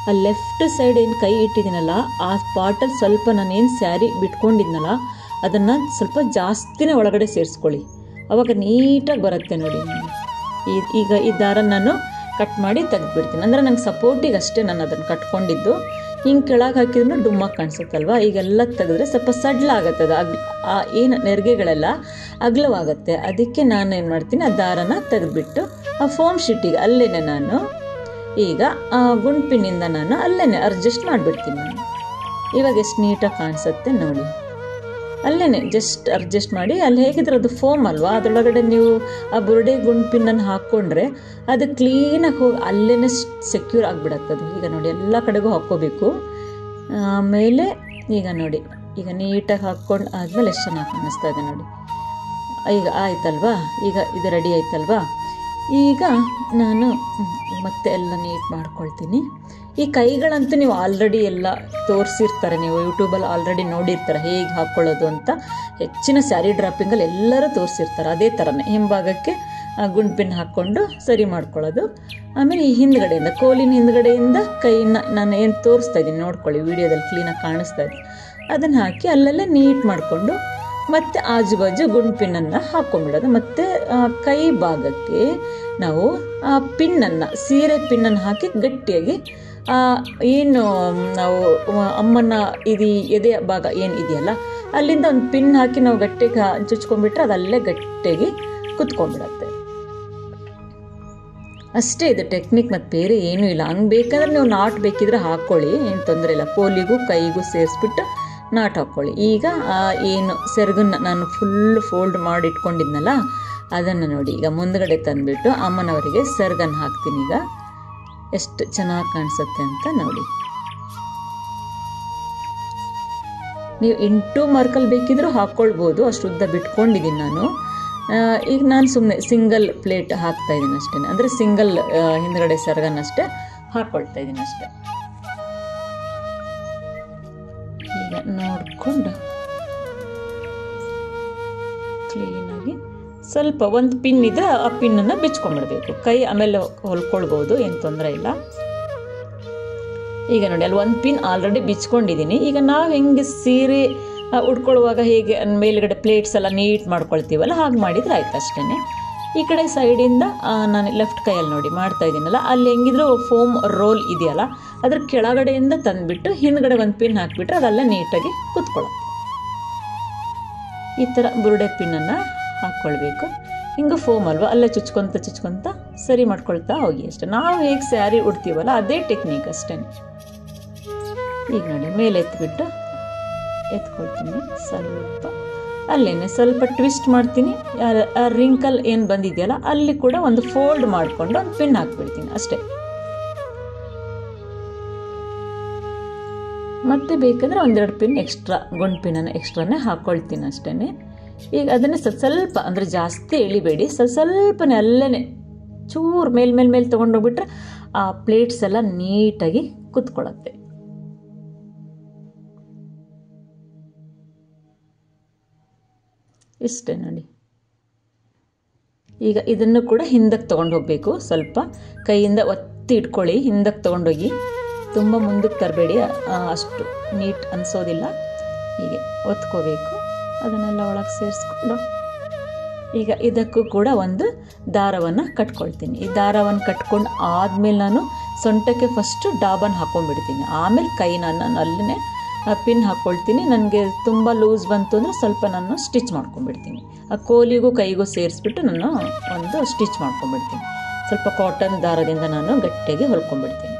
ಆ ಲೆಫ್ಟ್ ಸೈಡ್ ಏನು ಕೈ ಇಟ್ಟಿದ್ದೀನಲ್ಲ ಆ ಸ್ಪಾಟಲ್ಲಿ ಸ್ವಲ್ಪ ನಾನೇನು ಸ್ಯಾರಿ ಬಿಟ್ಕೊಂಡಿದ್ನಲ್ಲ ಅದನ್ನು ಸ್ವಲ್ಪ ಜಾಸ್ತಿನೇ ಒಳಗಡೆ ಸೇರಿಸ್ಕೊಳ್ಳಿ, ಅವಾಗ ನೀಟಾಗಿ ಬರುತ್ತೆ ನೋಡಿ. ಈಗ ಈ ದಾರ ನಾನು ಕಟ್ ಮಾಡಿ ತೆಗೆದುಬಿಡ್ತೀನಿ. ಅಂದರೆ ನಂಗೆ ಸಪೋರ್ಟಿಗೆ ಅಷ್ಟೇ ನಾನು ಅದನ್ನು ಕಟ್ಕೊಂಡಿದ್ದು. ಹಿಂಗೆ ಕೆಳಗೆ ಹಾಕಿದ್ರೂ ಡುಮ್ಮಾಗಿ ಕಾಣಿಸುತ್ತಲ್ವ. ಈಗೆಲ್ಲ ತೆಗೆದ್ರೆ ಸ್ವಲ್ಪ ಸಡ್ಲಾಗತ್ತೆ, ಅದು ಆ ಏನು ನೆರಿಗೆಗಳೆಲ್ಲ ಅಗಲವಾಗುತ್ತೆ. ಅದಕ್ಕೆ ನಾನು ಏನು ಮಾಡ್ತೀನಿ, ಆ ದಾರನ ತೆಗೆದುಬಿಟ್ಟು ಆ ಫೋಮ್ ಶೀಟಿಗೆ ಅಲ್ಲೇ ನಾನು ಈಗ ಗುಂಡ್ಪಿನಿಂದ ನಾನು ಅಲ್ಲೇ ಅಡ್ಜಸ್ಟ್ ಮಾಡಿಬಿಡ್ತೀನಿ. ನಾನು ಇವಾಗ ಎಷ್ಟು ನೀಟಾಗಿ ಕಾಣಿಸುತ್ತೆ ನೋಡಿ. ಅಲ್ಲೇ ಜಸ್ಟ್ ಅಡ್ಜಸ್ಟ್ ಮಾಡಿ, ಅಲ್ಲಿ ಹೇಗಿದ್ರೆ ಅದು ಫೋಮ್ ಅಲ್ವಾ, ಅದರೊಳಗಡೆ ನೀವು ಆ ಬುರುಡೆ ಗುಂಡ್ಪಿನನ್ನು ಹಾಕ್ಕೊಂಡ್ರೆ ಅದು ಕ್ಲೀನಾಗಿ ಹೋಗಿ ಅಲ್ಲೇ ಸೆಕ್ಯೂರ್ ಆಗಿಬಿಡತ್ತೆ ಅದು. ಈಗ ನೋಡಿ ಎಲ್ಲ ಕಡೆಗೂ ಹಾಕ್ಕೋಬೇಕು. ಆಮೇಲೆ ಈಗ ನೋಡಿ ಈಗ ನೀಟಾಗಿ ಹಾಕ್ಕೊಂಡು ಆದಮೇಲೆ ಎಷ್ಟು ಚೆನ್ನಾಗಿ ಕಾಣಿಸ್ತಾ ಇದೆ ನೋಡಿ. ಈಗ ಆಯ್ತಲ್ವಾ, ಈಗ ಇದು ರೆಡಿ ಆಯ್ತಲ್ವಾ. ಈಗ ನಾನು ಮತ್ತೆ ಎಲ್ಲ ನೀಟ್ ಮಾಡ್ಕೊಳ್ತೀನಿ. ಈ ಕೈಗಳಂತೂ ನೀವು ಆಲ್ರೆಡಿ ಎಲ್ಲ ತೋರಿಸಿರ್ತಾರೆ, ನೀವು ಯೂಟ್ಯೂಬಲ್ಲಿ ಆಲ್ರೆಡಿ ನೋಡಿರ್ತಾರೆ ಹೇಗೆ ಹಾಕ್ಕೊಳ್ಳೋದು ಅಂತ. ಹೆಚ್ಚಿನ ಸ್ಯಾರಿ ಡ್ರಾಪಿಂಗಲ್ಲಿ ಎಲ್ಲರೂ ತೋರಿಸಿರ್ತಾರೆ ಅದೇ ಥರನೇ. ಹಿಂಭಾಗಕ್ಕೆ ಗುಂಡ್ಪಿನ್ ಹಾಕ್ಕೊಂಡು ಸರಿ ಮಾಡ್ಕೊಳ್ಳೋದು. ಆಮೇಲೆ ಈ ಹಿಂದ್ಗಡೆಯಿಂದ ಕೋಲಿನ ಹಿಂದ್ಗಡೆಯಿಂದ ಕೈನ ನಾನು ಏನು ತೋರಿಸ್ತಾ ಇದ್ದೀನಿ ನೋಡ್ಕೊಳ್ಳಿ, ವಿಡಿಯೋದಲ್ಲಿ ಕ್ಲೀನಾಗಿ ಕಾಣಿಸ್ತಾ ಇದೆ, ಅದನ್ನು ಹಾಕಿ ಅಲ್ಲಲ್ಲೇ ನೀಟ್ ಮಾಡಿಕೊಂಡು ಮತ್ತು ಆಜು ಬಾಜು ಗುಂಡ್ಪಿನ್ನನ್ನು ಹಾಕ್ಕೊಂಡ್ಬಿಡೋದು. ಮತ್ತು ಕೈ ಭಾಗಕ್ಕೆ ನಾವು ಆ ಪಿನ್ನನ್ನು, ಸೀರೆ ಪಿನ್ನನ್ನು ಹಾಕಿ ಗಟ್ಟಿಯಾಗಿ ಏನು ನಾವು ಅಮ್ಮನ ಎದೆಯ ಭಾಗ ಏನು ಇದೆಯಲ್ಲ ಅಲ್ಲಿಂದ ಒಂದು ಪಿನ್ ಹಾಕಿ ನಾವು ಗಟ್ಟಿಗೆ ಚುಚ್ಕೊಂಡ್ಬಿಟ್ರೆ ಅದಲ್ಲೇ ಗಟ್ಟಿಯಾಗಿ ಕುತ್ಕೊಂಡ್ಬಿಡತ್ತೆ. ಅಷ್ಟೇ ಇದು ಟೆಕ್ನಿಕ್, ಮತ್ತು ಬೇರೆ ಏನೂ ಇಲ್ಲ. ಹಂಗೆ ಬೇಕಾದ್ರೆ ನೀವು ನಾಟ್ ಬೇಕಿದ್ರೆ ಹಾಕ್ಕೊಳ್ಳಿ, ಏನು ತೊಂದರೆ ಇಲ್ಲ. ಕೋಲಿಗೂ ಕೈಗೂ ಸೇರಿಸ್ಬಿಟ್ಟು ನಾಟ್ ಹಾಕ್ಕೊಳ್ಳಿ. ಈಗ ಏನು ಸೆರಗನ್ನು ನಾನು ಫುಲ್ ಫೋಲ್ಡ್ ಮಾಡಿ ಇಟ್ಕೊಂಡಿದ್ನಲ್ಲ ಅದನ್ನು ನೋಡಿ ಈಗ ಮುಂದ್ಗಡೆ ತಂದುಬಿಟ್ಟು ಅಮ್ಮನವರಿಗೆ ಸೆರಗನ್ನು ಹಾಕ್ತೀನಿ. ಈಗ ಎಷ್ಟು ಚೆನ್ನಾಗಿ ಕಾಣಿಸುತ್ತೆ ಅಂತ ನೋಡಿ. ನೀವು ಇಂಟು ಮಾರ್ಕಲ್ಲಿ ಬೇಕಿದ್ರೂ ಹಾಕ್ಕೊಳ್ಬೋದು, ಅಷ್ಟು ಉದ್ದ ಬಿಟ್ಕೊಂಡಿದ್ದೀನಿ ನಾನು. ಈಗ ನಾನು ಸುಮ್ಮನೆ ಸಿಂಗಲ್ ಪ್ಲೇಟ್ ಹಾಕ್ತಾ ಇದ್ದೀನಿ ಅಷ್ಟೇ, ಅಂದರೆ ಸಿಂಗಲ್ ಹಿಂದ್ಗಡೆ ಸೆರಗನ್ನಷ್ಟೇ ಹಾಕ್ಕೊಳ್ತಾ ಇದ್ದೀನಿ ಅಷ್ಟೇ. ಈಗ ನೋಡಿಕೊಂಡು ಕ್ಲೀನಾಗಿ ಸ್ವಲ್ಪ ಒಂದು ಪಿನ್ ಇದ್ರೆ ಆ ಪಿನ್ನನ್ನು ಬಿಚ್ಕೊಂಡ್ಬಿಡ್ಬೇಕು. ಕೈ ಆಮೇಲೆ ಹೊಲ್ಕೊಳ್ಬೋದು, ಏನು ತೊಂದರೆ ಇಲ್ಲ. ಈಗ ನೋಡಿ ಅಲ್ಲಿ ಒಂದು ಪಿನ್ ಆಲ್ರೆಡಿ ಬಿಚ್ಕೊಂಡಿದ್ದೀನಿ. ಈಗ ನಾವು ಹೆಂಗೆ ಸೀರೆ ಉಟ್ಕೊಳ್ಳುವಾಗ ಹೇಗೆ ಮೇಲ್ಗಡೆ ಪ್ಲೇಟ್ಸ್ ಎಲ್ಲ ನೀಟ್ ಮಾಡ್ಕೊಳ್ತೀವಲ್ಲ ಹಾಗೆ ಮಾಡಿದರೆ ಆಯ್ತು ಅಷ್ಟೇ. ಈ ಕಡೆ ಸೈಡಿಂದ ನಾನು ಲೆಫ್ಟ್ ಕೈಯಲ್ಲಿ ನೋಡಿ ಮಾಡ್ತಾ ಇದ್ದೀನಲ್ಲ, ಅಲ್ಲಿ ಹೆಂಗಿದ್ರು ಫೋಮ್ ರೋಲ್ ಇದೆಯಲ್ಲ ಅದ್ರ ಕೆಳಗಡೆಯಿಂದ ತಂದುಬಿಟ್ಟು ಹಿಂದ್ಗಡೆ ಒಂದು ಪಿನ್ ಹಾಕಿಬಿಟ್ರೆ ಅದಲ್ಲೇ ನೀಟಾಗಿ ಕೂತ್ಕೊಳ್ಳುತ್ತೆ. ಈ ಥರ ಬುರುಡೆ ಪಿನ್ನನ್ನು ಹಾಕ್ಕೊಳ್ಬೇಕು. ಹಿಂಗೆ ಫೋಮ್ ಅಲ್ವಾ, ಅಲ್ಲೇ ಚುಚ್ಕೊಂತ ಸರಿ ಮಾಡ್ಕೊಳ್ತಾ ಹೋಗಿ ಅಷ್ಟೆ. ನಾವು ಹೇಗೆ ಸ್ಯಾರಿ ಉಡ್ತೀವಲ್ಲ ಅದೇ ಟೆಕ್ನಿಕ್ ಅಷ್ಟೇ. ಈಗ ನೋಡಿ ಮೇಲೆ ಎತ್ಕೊಳ್ತೀನಿ, ಸ್ವಲ್ಪ ಅಲ್ಲೇನೆ ಸ್ವಲ್ಪ ಟ್ವಿಸ್ಟ್ ಮಾಡ್ತೀನಿ. ರಿಂಕಲ್ ಏನು ಬಂದಿದೆಯಲ್ಲ ಅಲ್ಲಿ ಕೂಡ ಒಂದು ಫೋಲ್ಡ್ ಮಾಡಿಕೊಂಡು ಒಂದು ಪಿನ್ ಹಾಕ್ಬಿಡ್ತೀನಿ ಅಷ್ಟೇ. ಮತ್ತೆ ಬೇಕಂದ್ರೆ ಒಂದೆರಡು ಪಿನ್ ಎಕ್ಸ್ಟ್ರಾ, ಗುಂಡು ಪಿನ್ನನ್ನು ಎಕ್ಸ್ಟ್ರಾನೇ ಹಾಕ್ಕೊಳ್ತೀನಿ ಅಷ್ಟೇ. ಈಗ ಅದನ್ನು ಸ್ವಲ್ಪ ಅಂದರೆ ಜಾಸ್ತಿ ಎಳಿಬೇಡಿ, ಸ್ವಲ್ಪನೇ ಅಲ್ಲೇ ಚೂರು ಮೇಲೆ ತೊಗೊಂಡೋಗ್ಬಿಟ್ರೆ ಆ ಪ್ಲೇಟ್ಸ್ ಎಲ್ಲ ನೀಟಾಗಿ ಕೂತ್ಕೊಳ್ಳುತ್ತೆ. ಇಷ್ಟೇ ನೋಡಿ. ಈಗ ಇದನ್ನು ಕೂಡ ಹಿಂದಕ್ಕೆ ತೊಗೊಂಡು ಹೋಗಬೇಕು. ಸ್ವಲ್ಪ ಕೈಯಿಂದ ಒತ್ತಿ ಇಟ್ಕೊಳ್ಳಿ, ಹಿಂದಕ್ಕೆ ತೊಗೊಂಡೋಗಿ, ತುಂಬ ಮುಂದಕ್ಕೆ ತರಬೇಡಿ, ಅಷ್ಟು ನೀಟ್ ಅನಿಸೋದಿಲ್ಲ. ಹೀಗೆ ಒತ್ಕೋಬೇಕು. ಅದನ್ನೆಲ್ಲ ಒಳಗೆ ಸೇರಿಸ್ಕೊಂಡು ಈಗ ಇದಕ್ಕೂ ಕೂಡ ಒಂದು ದಾರವನ್ನು ಕಟ್ಕೊಳ್ತೀನಿ. ಈ ದಾರವನ್ನು ಕಟ್ಕೊಂಡು ಆದಮೇಲೆ ನಾನು ಸೊಂಟಕ್ಕೆ ಫಸ್ಟು ಡಾಬನ್ನು ಹಾಕ್ಕೊಂಡ್ಬಿಡ್ತೀನಿ. ಆಮೇಲೆ ನಾನು ಅಲ್ಲೇ ಪಿನ್ ಹಾಕ್ಕೊಳ್ತೀನಿ. ನನಗೆ ತುಂಬ ಲೂಸ್ ಬಂತು ಅಂದರೆ ಸ್ವಲ್ಪ ನಾನು ಸ್ಟಿಚ್ ಮಾಡ್ಕೊಂಡ್ಬಿಡ್ತೀನಿ. ಆ ಕೋಲಿಗೂ ಕೈಗೂ ಸೇರಿಸ್ಬಿಟ್ಟು ನಾನು ಒಂದು ಸ್ಟಿಚ್ ಮಾಡ್ಕೊಂಡ್ಬಿಡ್ತೀನಿ. ಸ್ವಲ್ಪ ಕಾಟನ್ ದಾರದಿಂದ ನಾನು ಗಟ್ಟಿಯಾಗಿ ಹೊಲ್ಕೊಂಡ್ಬಿಡ್ತೀನಿ.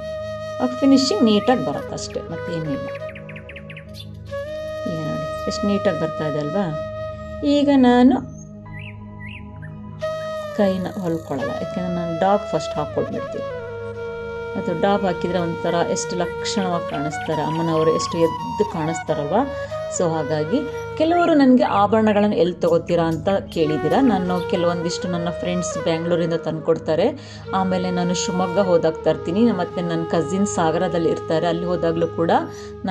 ಆಗ ಫಿನಿಶಿಂಗ್ ನೀಟಾಗಿ ಬರುತ್ತೆ ಅಷ್ಟೇ, ಮತ್ತೇನಿಲ್ಲ. ಈಗ ನೋಡಿ ಎಷ್ಟು ನೀಟಾಗಿ ಬರ್ತಾ ಇದೆ ಅಲ್ವಾ. ಈಗ ನಾನು ಕೈನ ಹೊಲ್ಕೊಳ್ಳಲ್ಲ, ಯಾಕೆಂದರೆ ನಾನು ಡಾಬ್ ಫಸ್ಟ್ ಹಾಕ್ಕೊಟ್ಬಿಡ್ತೀನಿ. ಅದು ಡಾಬ್ ಹಾಕಿದರೆ ಒಂಥರ ಎಷ್ಟು ಲಕ್ಷಣವಾಗಿ ಕಾಣಿಸ್ತಾರೆ, ಅಮ್ಮನವರು ಎಷ್ಟು ಎದ್ದು ಕಾಣಿಸ್ತಾರಲ್ವ. ಸೊ ಹಾಗಾಗಿ ಕೆಲವರು ನನಗೆ ಆಭರಣಗಳನ್ನು ಎಲ್ಲಿ ತೊಗೋತೀರಾ ಅಂತ ಕೇಳಿದ್ದೀರಾ. ನಾನು ಕೆಲವೊಂದಿಷ್ಟು ನನ್ನ ಫ್ರೆಂಡ್ಸ್ ಬೆಂಗಳೂರಿಂದ ತಂದುಕೊಡ್ತಾರೆ. ಆಮೇಲೆ ನಾನು ಶಿವಮೊಗ್ಗ ಹೋದಾಗ ತರ್ತೀನಿ, ಮತ್ತು ನನ್ನ ಕಸಿನ್ ಸಾಗರದಲ್ಲಿ ಇರ್ತಾರೆ, ಅಲ್ಲಿ ಹೋದಾಗಲೂ ಕೂಡ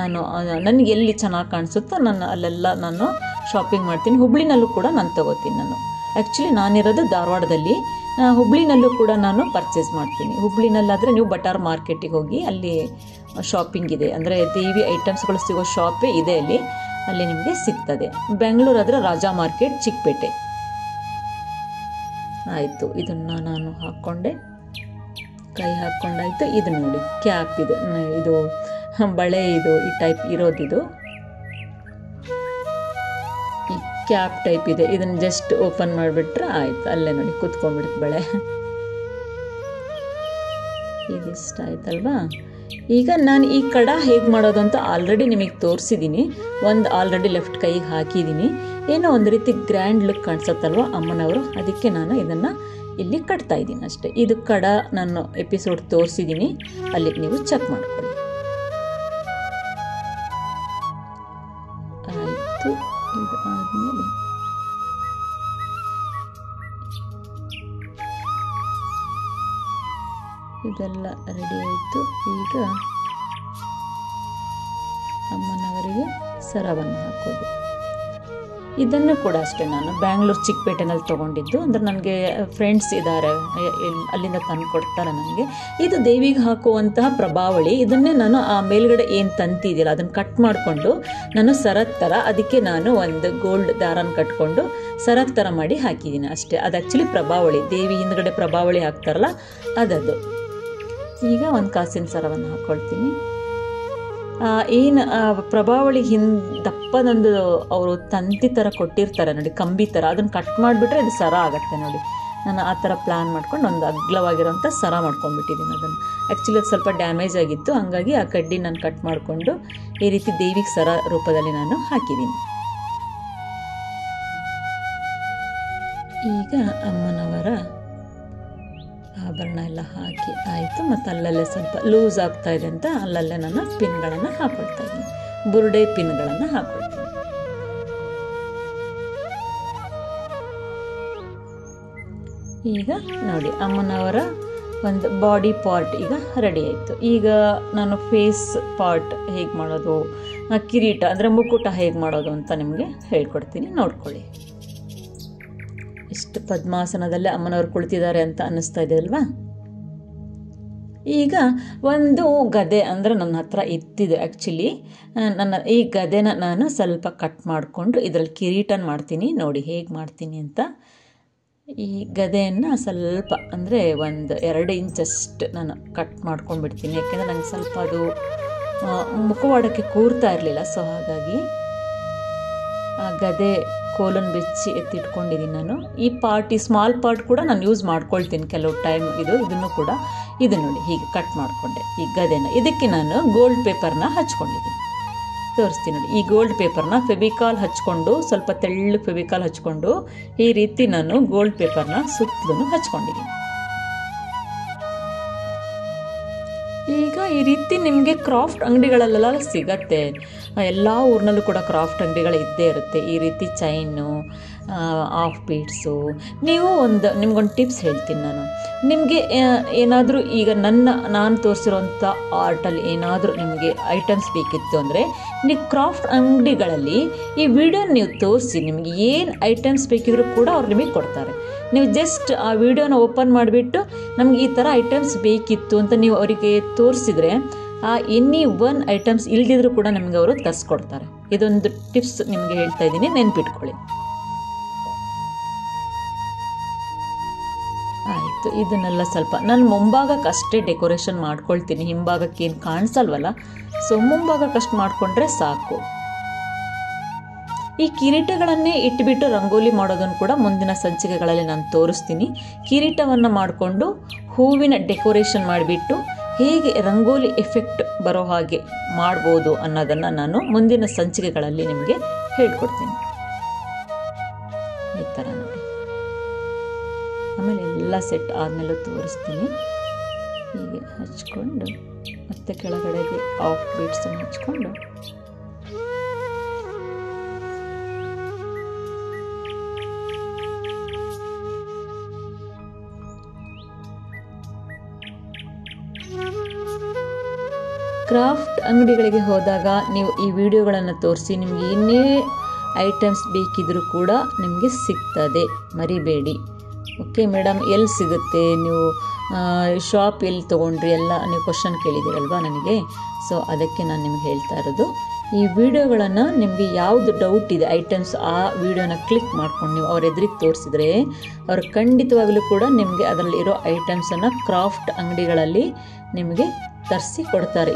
ನಾನು ನನಗೆ ಎಲ್ಲಿ ಚೆನ್ನಾಗಿ ಕಾಣಿಸುತ್ತೋ ಅಲ್ಲೆಲ್ಲ ನಾನು ಶಾಪಿಂಗ್ ಮಾಡ್ತೀನಿ. ಹುಬ್ಳಿನಲ್ಲೂ ಕೂಡ ನಾನು ತೊಗೋತೀನಿ. ನಾನು ಆ್ಯಕ್ಚುಲಿ ನಾನಿರೋದು ಧಾರವಾಡದಲ್ಲಿ, ಹುಬ್ಳಿನಲ್ಲೂ ಕೂಡ ನಾನು ಪರ್ಚೇಸ್ ಮಾಡ್ತೀನಿ. ಹುಬ್ಳಿನಲ್ಲಾದರೆ ನೀವು ಬಟಾರ್ ಮಾರ್ಕೆಟಿಗೆ ಹೋಗಿ ಅಲ್ಲಿ ಶಾಪಿಂಗ್ ಇದೆ, ಅಂದರೆ ದೇವಿ ಐಟಮ್ಸ್ಗಳು ಸಿಗೋ ಶಾಪೇ ಇದೆ ಅಲ್ಲಿ ನಿಮಗೆ ಸಿಗ್ತದೆ. ಬೆಂಗಳೂರಾದರೆ ರಾಜಾ ಮಾರ್ಕೆಟ್, ಚಿಕ್ಕಪೇಟೆ. ಆಯಿತು, ಇದನ್ನು ನಾನು ಹಾಕ್ಕೊಂಡೆ, ಕೈ ಹಾಕ್ಕೊಂಡಾಯಿತು. ಇದು ನೋಡಿ ಕ್ಯಾಪ್, ಇದು ಬಳೆ, ಇದು ಈ ಟೈಪ್ ಇರೋದಿದು ಈ ಕ್ಯಾಪ್ ಟೈಪ್ ಇದೆ. ಇದನ್ನು ಜಸ್ಟ್ ಓಪನ್ ಮಾಡಿಬಿಟ್ರೆ ಆಯಿತು, ಅಲ್ಲೇ ನೋಡಿ ಕೂತ್ಕೊಂಡ್ಬಿಡುತ್ತೆ ಬಳೆ. ಇದಿಷ್ಟ ಆಯ್ತಲ್ವಾ. ಈಗ ನಾನು ಈ ಕಡ ಹೇಗೆ ಮಾಡೋದು ಅಂತ ಆಲ್ರೆಡಿ ನಿಮಗೆ ತೋರಿಸಿದ್ದೀನಿ. ಒಂದು ಆಲ್ರೆಡಿ ಲೆಫ್ಟ್ ಕೈಗೆ ಹಾಕಿದ್ದೀನಿ. ಏನೋ ಒಂದು ರೀತಿ ಗ್ರ್ಯಾಂಡ್ ಲುಕ್ ಕಾಣಿಸುತ್ತಲ್ವ ಅಮ್ಮನವರು, ಅದಕ್ಕೆ ನಾನು ಇದನ್ನು ಇಲ್ಲಿ ಕಟ್ತಾ ಇದ್ದೀನಿ ಅಷ್ಟೇ. ಇದು ಕಡ ನಾನು ಎಪಿಸೋಡ್ ತೋರಿಸಿದ್ದೀನಿ, ಅಲ್ಲಿ ನೀವು ಚೆಕ್ ಮಾಡ್ಕೊಳ್ಳಿ. ಆಯಿತು, ಇದು ಆದಮೇಲೆ ಇದೆಲ್ಲ ರೆಡಿ ಆಯಿತು. ಈಗ ಅಮ್ಮನವರಿಗೆ ಸರವನ್ನು ಹಾಕೋದು. ಇದನ್ನು ಕೂಡ ಅಷ್ಟೇ ನಾನು ಬ್ಯಾಂಗ್ಳೂರು ಚಿಕ್ಕಪೇಟೆನಲ್ಲಿ ತೊಗೊಂಡಿದ್ದು. ಅಂದರೆ ನನಗೆ ಫ್ರೆಂಡ್ಸ್ ಇದ್ದಾರೆ, ಅಲ್ಲಿಂದ ತಂದು ಕೊಡ್ತಾರೆ ನನಗೆ. ಇದು ದೇವಿಗೆ ಹಾಕುವಂತಹ ಪ್ರಭಾವಳಿ. ಇದನ್ನೇ ನಾನು ಆ ಮೇಲ್ಗಡೆ ಏನು ತಂತಿದೆಯಲ್ಲ ಅದನ್ನು ಕಟ್ ಮಾಡಿಕೊಂಡು ನಾನು ಸರದ ಥರ, ಅದಕ್ಕೆ ನಾನು ಒಂದು ಗೋಲ್ಡ್ ದಾರನ ಕಟ್ಕೊಂಡು ಸರದ ಥರ ಮಾಡಿ ಹಾಕಿದ್ದೀನಿ ಅಷ್ಟೇ. ಅದು ಆ್ಯಕ್ಚುಲಿ ಪ್ರಭಾವಳಿ, ದೇವಿ ಹಿಂದ್ಗಡೆ ಪ್ರಭಾವಳಿ ಹಾಕ್ತಾರಲ್ಲ ಅದದು. ಈಗ ಒಂದು ಕಾಸಿನ ಸರವನ್ನು ಹಾಕ್ಕೊಳ್ತೀನಿ. ಏನು ಪ್ರಭಾವಳಿ ದಪ್ಪ ಚಿಪ್ಪದೊಂದು ಅವರು ತಂತಿ ಥರ ಕೊಟ್ಟಿರ್ತಾರೆ ನೋಡಿ, ಕಂಬಿ ಥರ, ಅದನ್ನು ಕಟ್ ಮಾಡಿಬಿಟ್ರೆ ಅದು ಸರ ಆಗುತ್ತೆ ನೋಡಿ. ನಾನು ಆ ಥರ ಪ್ಲ್ಯಾನ್ ಮಾಡ್ಕೊಂಡು ಒಂದು ಅಗ್ಲವಾಗಿರೋಂಥ ಸರ ಮಾಡ್ಕೊಂಡ್ಬಿಟ್ಟಿದ್ದೀನಿ. ಅದನ್ನು ಆ್ಯಕ್ಚುಲಿ ಅದು ಸ್ವಲ್ಪ ಡ್ಯಾಮೇಜ್ ಆಗಿತ್ತು, ಹಾಗಾಗಿ ಆ ಕಡ್ಡಿ ನಾನು ಕಟ್ ಮಾಡಿಕೊಂಡು ಈ ರೀತಿ ದೇವಿಗೆ ಸರ ರೂಪದಲ್ಲಿ ನಾನು ಹಾಕಿದ್ದೀನಿ. ಈಗ ಅಮ್ಮನವರ ಆಭರಣ ಎಲ್ಲ ಹಾಕಿ ಆಯಿತು. ಮತ್ತು ಅಲ್ಲಲ್ಲೇ ಸ್ವಲ್ಪ ಲೂಸ್ ಆಗ್ತಾ ಇದೆ ಅಂತ ಅಲ್ಲಲ್ಲೇ ನಾನು ಪಿನ್ಗಳನ್ನು ಹಾಕೊಳ್ತಾ ಇದ್ದೀನಿ, ಬುರುಡೆ ಪಿನ್ಗಳನ್ನು ಹಾಕೊಳ್ತೀನಿ. ಈಗ ನೋಡಿ ಅಮ್ಮನವರ ಒಂದು ಬಾಡಿ ಪಾರ್ಟ್ ಈಗ ರೆಡಿ ಆಯಿತು. ಈಗ ನಾನು ಫೇಸ್ ಪಾರ್ಟ್ ಹೇಗೆ ಮಾಡೋದು, ಕಿರೀಟ ಅಂದರೆ ಮುಕುಟ ಹೇಗೆ ಮಾಡೋದು ಅಂತ ನಿಮಗೆ ಹೇಳ್ಕೊಡ್ತೀನಿ, ನೋಡ್ಕೊಳ್ಳಿ. ಎಷ್ಟು ಪದ್ಮಾಸನದಲ್ಲೇ ಅಮ್ಮನವ್ರು ಕುಳಿತಿದ್ದಾರೆ ಅಂತ ಅನ್ನಿಸ್ತಾ ಇದೆ ಅಲ್ವಾ. ಈಗ ಒಂದು ಗದೆ ಅಂದರೆ ನನ್ನ ಹತ್ರ ಇತ್ತಿದೆ ಆ್ಯಕ್ಚುಲಿ. ಈ ಗದೆನ ನಾನು ಸ್ವಲ್ಪ ಕಟ್ ಮಾಡಿಕೊಂಡು ಇದರಲ್ಲಿ ಕಿರೀಟನ ಮಾಡ್ತೀನಿ. ನೋಡಿ ಹೇಗೆ ಮಾಡ್ತೀನಿ ಅಂತ. ಈ ಗದೆಯನ್ನು ಸ್ವಲ್ಪ ಅಂದರೆ ಒಂದು 2 ಇಂಚಷ್ಟು ನಾನು ಕಟ್ ಮಾಡ್ಕೊಂಡ್ಬಿಡ್ತೀನಿ. ಯಾಕೆಂದರೆ ನಂಗೆ ಸ್ವಲ್ಪ ಅದು ಮುಖವಾಡಕ್ಕೆ ಕೂರ್ತಾ ಇರಲಿಲ್ಲ. ಸೊ ಹಾಗಾಗಿ ಆ ಗದೆ ಕೋಲನ್ನು ಬೆಚ್ಚಿ ಎತ್ತಿಟ್ಕೊಂಡಿದ್ದೀನಿ ನಾನು. ಈ ಸ್ಮಾಲ್ ಪಾರ್ಟ್ ಕೂಡ ನಾನು ಯೂಸ್ ಮಾಡ್ಕೊಳ್ತೀನಿ ಕೆಲವು ಟೈಮ್. ಇದನ್ನು ಕೂಡ ಇದು ನೋಡಿ ಹೀಗೆ ಕಟ್ ಮಾಡಿಕೊಂಡೆ ಈ ಗದೆನ. ಇದಕ್ಕೆ ನಾನು ಗೋಲ್ಡ್ ಪೇಪರ್ನ ಹಚ್ಕೊಂಡಿದ್ದೀನಿ, ತೋರಿಸ್ತೀನಿ ನೋಡಿ. ಈ ಗೋಲ್ಡ್ ಪೇಪರ್ನ ಫೆವಿಕಾಲ್ ಹಚ್ಕೊಂಡು, ಸ್ವಲ್ಪ ತೆಳ್ಳು ಫೆವಿಕಾಲ್ ಹಚ್ಕೊಂಡು ಈ ರೀತಿ ನಾನು ಗೋಲ್ಡ್ ಪೇಪರ್ನ ಸುತ್ತಲೂ ಹಚ್ಕೊಂಡಿದ್ದೀನಿ. ಈಗ ಈ ರೀತಿ ನಿಮಗೆ ಕ್ರಾಫ್ಟ್ ಅಂಗಡಿಗಳಲ್ಲೆಲ್ಲ ಸಿಗತ್ತೆ, ಎಲ್ಲ ಊರಿನಲ್ಲೂ ಕೂಡ ಕ್ರಾಫ್ಟ್ ಅಂಗಡಿಗಳು ಇದ್ದೇ ಇರುತ್ತೆ. ಈ ರೀತಿ ಚೈನು, ಆಫ್ ಬೀಡ್ಸು. ನಿಮ್ಗೊಂದು ಟಿಪ್ಸ್ ಹೇಳ್ತೀನಿ ನಾನು. ನಿಮಗೆ ಏನಾದರೂ ಈಗ ನಾನು ತೋರಿಸಿರೋಂಥ ಆರ್ಟಲ್ಲಿ ಏನಾದರೂ ನಿಮಗೆ ಐಟಮ್ಸ್ ಬೇಕಿತ್ತು ಅಂದರೆ ನೀವು ಕ್ರಾಫ್ಟ್ ಅಂಗಡಿಗಳಲ್ಲಿ ಈ ವಿಡಿಯೋ ನೀವು ತೋರಿಸಿ, ನಿಮಗೆ ಏನು ಐಟಮ್ಸ್ ಬೇಕಿದ್ರೂ ಕೂಡ ಅವ್ರು ನಿಮಗೆ ಕೊಡ್ತಾರೆ. ನೀವು ಜಸ್ಟ್ ಆ ವಿಡಿಯೋನ ಓಪನ್ ಮಾಡಿಬಿಟ್ಟು ನಮಗೆ ಈ ಥರ ಐಟಮ್ಸ್ ಬೇಕಿತ್ತು ಅಂತ ನೀವು ಅವರಿಗೆ ತೋರಿಸಿದರೆ ಆ ಎನಿ ಒನ್ ಐಟಮ್ಸ್ ಇಲ್ದಿದ್ರೂ ಕೂಡ ನಮಗೆ ಅವರು ತರಿಸ್ಕೊಡ್ತಾರೆ. ಇದೊಂದು ಟಿಪ್ಸ್ ನಿಮಗೆ ಹೇಳ್ತಾ ಇದ್ದೀನಿ, ನೆನ್ಪಿಟ್ಕೊಳ್ಳಿ. ಆಯಿತು, ಇದನ್ನೆಲ್ಲ ಸ್ವಲ್ಪ ನಾನು ಮುಂಭಾಗಕ್ಕಷ್ಟೇ ಡೆಕೋರೇಷನ್ ಮಾಡ್ಕೊಳ್ತೀನಿ, ಹಿಂಭಾಗಕ್ಕೆ ಏನು ಕಾಣಿಸಲ್ವಲ್ಲ. ಸೊ ಮುಂಭಾಗಕ್ಕಷ್ಟು ಮಾಡಿಕೊಂಡ್ರೆ ಸಾಕು. ಈ ಕಿರೀಟಗಳನ್ನೇ ಇಟ್ಬಿಟ್ಟು ರಂಗೋಲಿ ಮಾಡೋದನ್ನು ಕೂಡ ಮುಂದಿನ ಸಂಚಿಕೆಗಳಲ್ಲಿ ನಾನು ತೋರಿಸ್ತೀನಿ. ಕಿರೀಟವನ್ನು ಮಾಡಿಕೊಂಡು ಹೂವಿನ ಡೆಕೋರೇಷನ್ ಮಾಡಿಬಿಟ್ಟು ಹೇಗೆ ರಂಗೋಲಿ ಎಫೆಕ್ಟ್ ಬರೋ ಹಾಗೆ ಮಾಡ್ಬೋದು ಅನ್ನೋದನ್ನು ನಾನು ಮುಂದಿನ ಸಂಚಿಕೆಗಳಲ್ಲಿ ನಿಮಗೆ ಹೇಳ್ಕೊಡ್ತೀನಿ. ಈ ಥರ ನೋಡಿ. ಆಮೇಲೆ ಎಲ್ಲ ಸೆಟ್ ಆದಮೇಲೆ ತೋರಿಸ್ತೀನಿ. ಹೀಗೆ ಹಚ್ಕೊಂಡು ಮತ್ತೆ ಕೆಳಗಡೆಗೆ ಆಫ್ ಬೀಡ್ಸನ್ನು ಹಚ್ಕೊಂಡು ಕ್ರಾಫ್ಟ್ ಅಂಗಡಿಗಳಿಗೆ ಹೋದಾಗ ನೀವು ಈ ವಿಡಿಯೋಗಳನ್ನು ತೋರಿಸಿ, ನಿಮಗೆ ಏನೇ ಐಟಮ್ಸ್ ಬೇಕಿದ್ರೂ ಕೂಡ ನಿಮಗೆ ಸಿಗ್ತದೆ, ಮರಿಬೇಡಿ. ಓಕೆ ಮೇಡಮ್, ಎಲ್ಲಿ ಸಿಗುತ್ತೆ, ನೀವು ಶಾಪ್ ಎಲ್ಲಿ ತೊಗೊಂಡ್ರಿ ಎಲ್ಲ ನೀವು ಕ್ವಶನ್ ಕೇಳಿದ್ದೀರಲ್ವ ನನಗೆ. ಸೊ ಅದಕ್ಕೆ ನಾನು ನಿಮ್ಗೆ ಹೇಳ್ತಾ ಇರೋದು, ಈ ವಿಡಿಯೋಗಳನ್ನು ನಿಮಗೆ ಯಾವುದು ಡೌಟ್ ಇದೆ ಐಟಮ್ಸ್, ಆ ವಿಡಿಯೋನ ಕ್ಲಿಕ್ ಮಾಡ್ಕೊಂಡು ನೀವು ಅವ್ರ ಎದುರಿಗೆ ತೋರಿಸಿದ್ರೆ ಅವ್ರು ಖಂಡಿತವಾಗಲೂ ಕೂಡ ನಿಮಗೆ ಅದರಲ್ಲಿರೋ ಐಟಮ್ಸನ್ನು ಕ್ರಾಫ್ಟ್ ಅಂಗಡಿಗಳಲ್ಲಿ ನಿಮಗೆ ತರಿಸಿ ಕೊಡ್ತಾರೆ.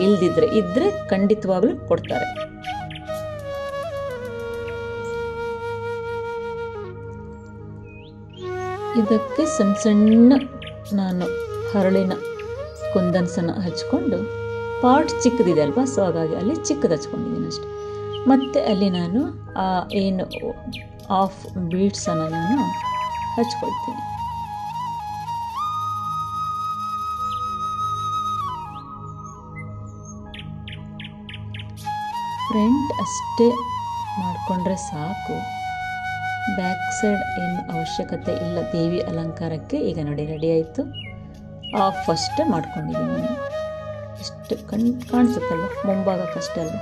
ಇದ್ದರೆ ಖಂಡಿತವಾಗ್ಲೂ ಕೊಡ್ತಾರೆ. ಇದಕ್ಕೆ ಸಣ್ಣ ಸಣ್ಣ ನಾನು ಹರಳಿನ ಕುಂದನ್ಸನ್ನು ಹಚ್ಕೊಂಡು, ಪಾರ್ಟ್ ಚಿಕ್ಕದಿದೆ ಅಲ್ವಾ, ಸೊ ಹಾಗಾಗಿ ಅಲ್ಲಿ ಚಿಕ್ಕದು ಹಚ್ಕೊಂಡಿದ್ದೀನಿ ಅಷ್ಟೆ. ಮತ್ತು ಅಲ್ಲಿ ನಾನು ಏನು ಆಫ್ ಬೀಡ್ಸನ್ನು ನಾನು ಹಚ್ಕೊಳ್ತೀನಿ. ಫ್ರಂಟ್ ಅಷ್ಟೇ ಮಾಡಿಕೊಂಡ್ರೆ ಸಾಕು, ಬ್ಯಾಕ್ ಸೈಡ್ ಏನು ಅವಶ್ಯಕತೆ ಇಲ್ಲ ದೇವಿ ಅಲಂಕಾರಕ್ಕೆ. ಈಗ ನೋಡಿ ರೆಡಿ ಆಯಿತು. ಆಫ್ ಫಸ್ಟ್ ಮಾಡ್ಕೊಂಡಿದ್ದೀನಿ ನಾನು, ಇಷ್ಟು ಕಾಣಿಸುತ್ತಲ್ವ ಮುಂಭಾಗಕ್ಕಷ್ಟೇ ಅಲ್ವ.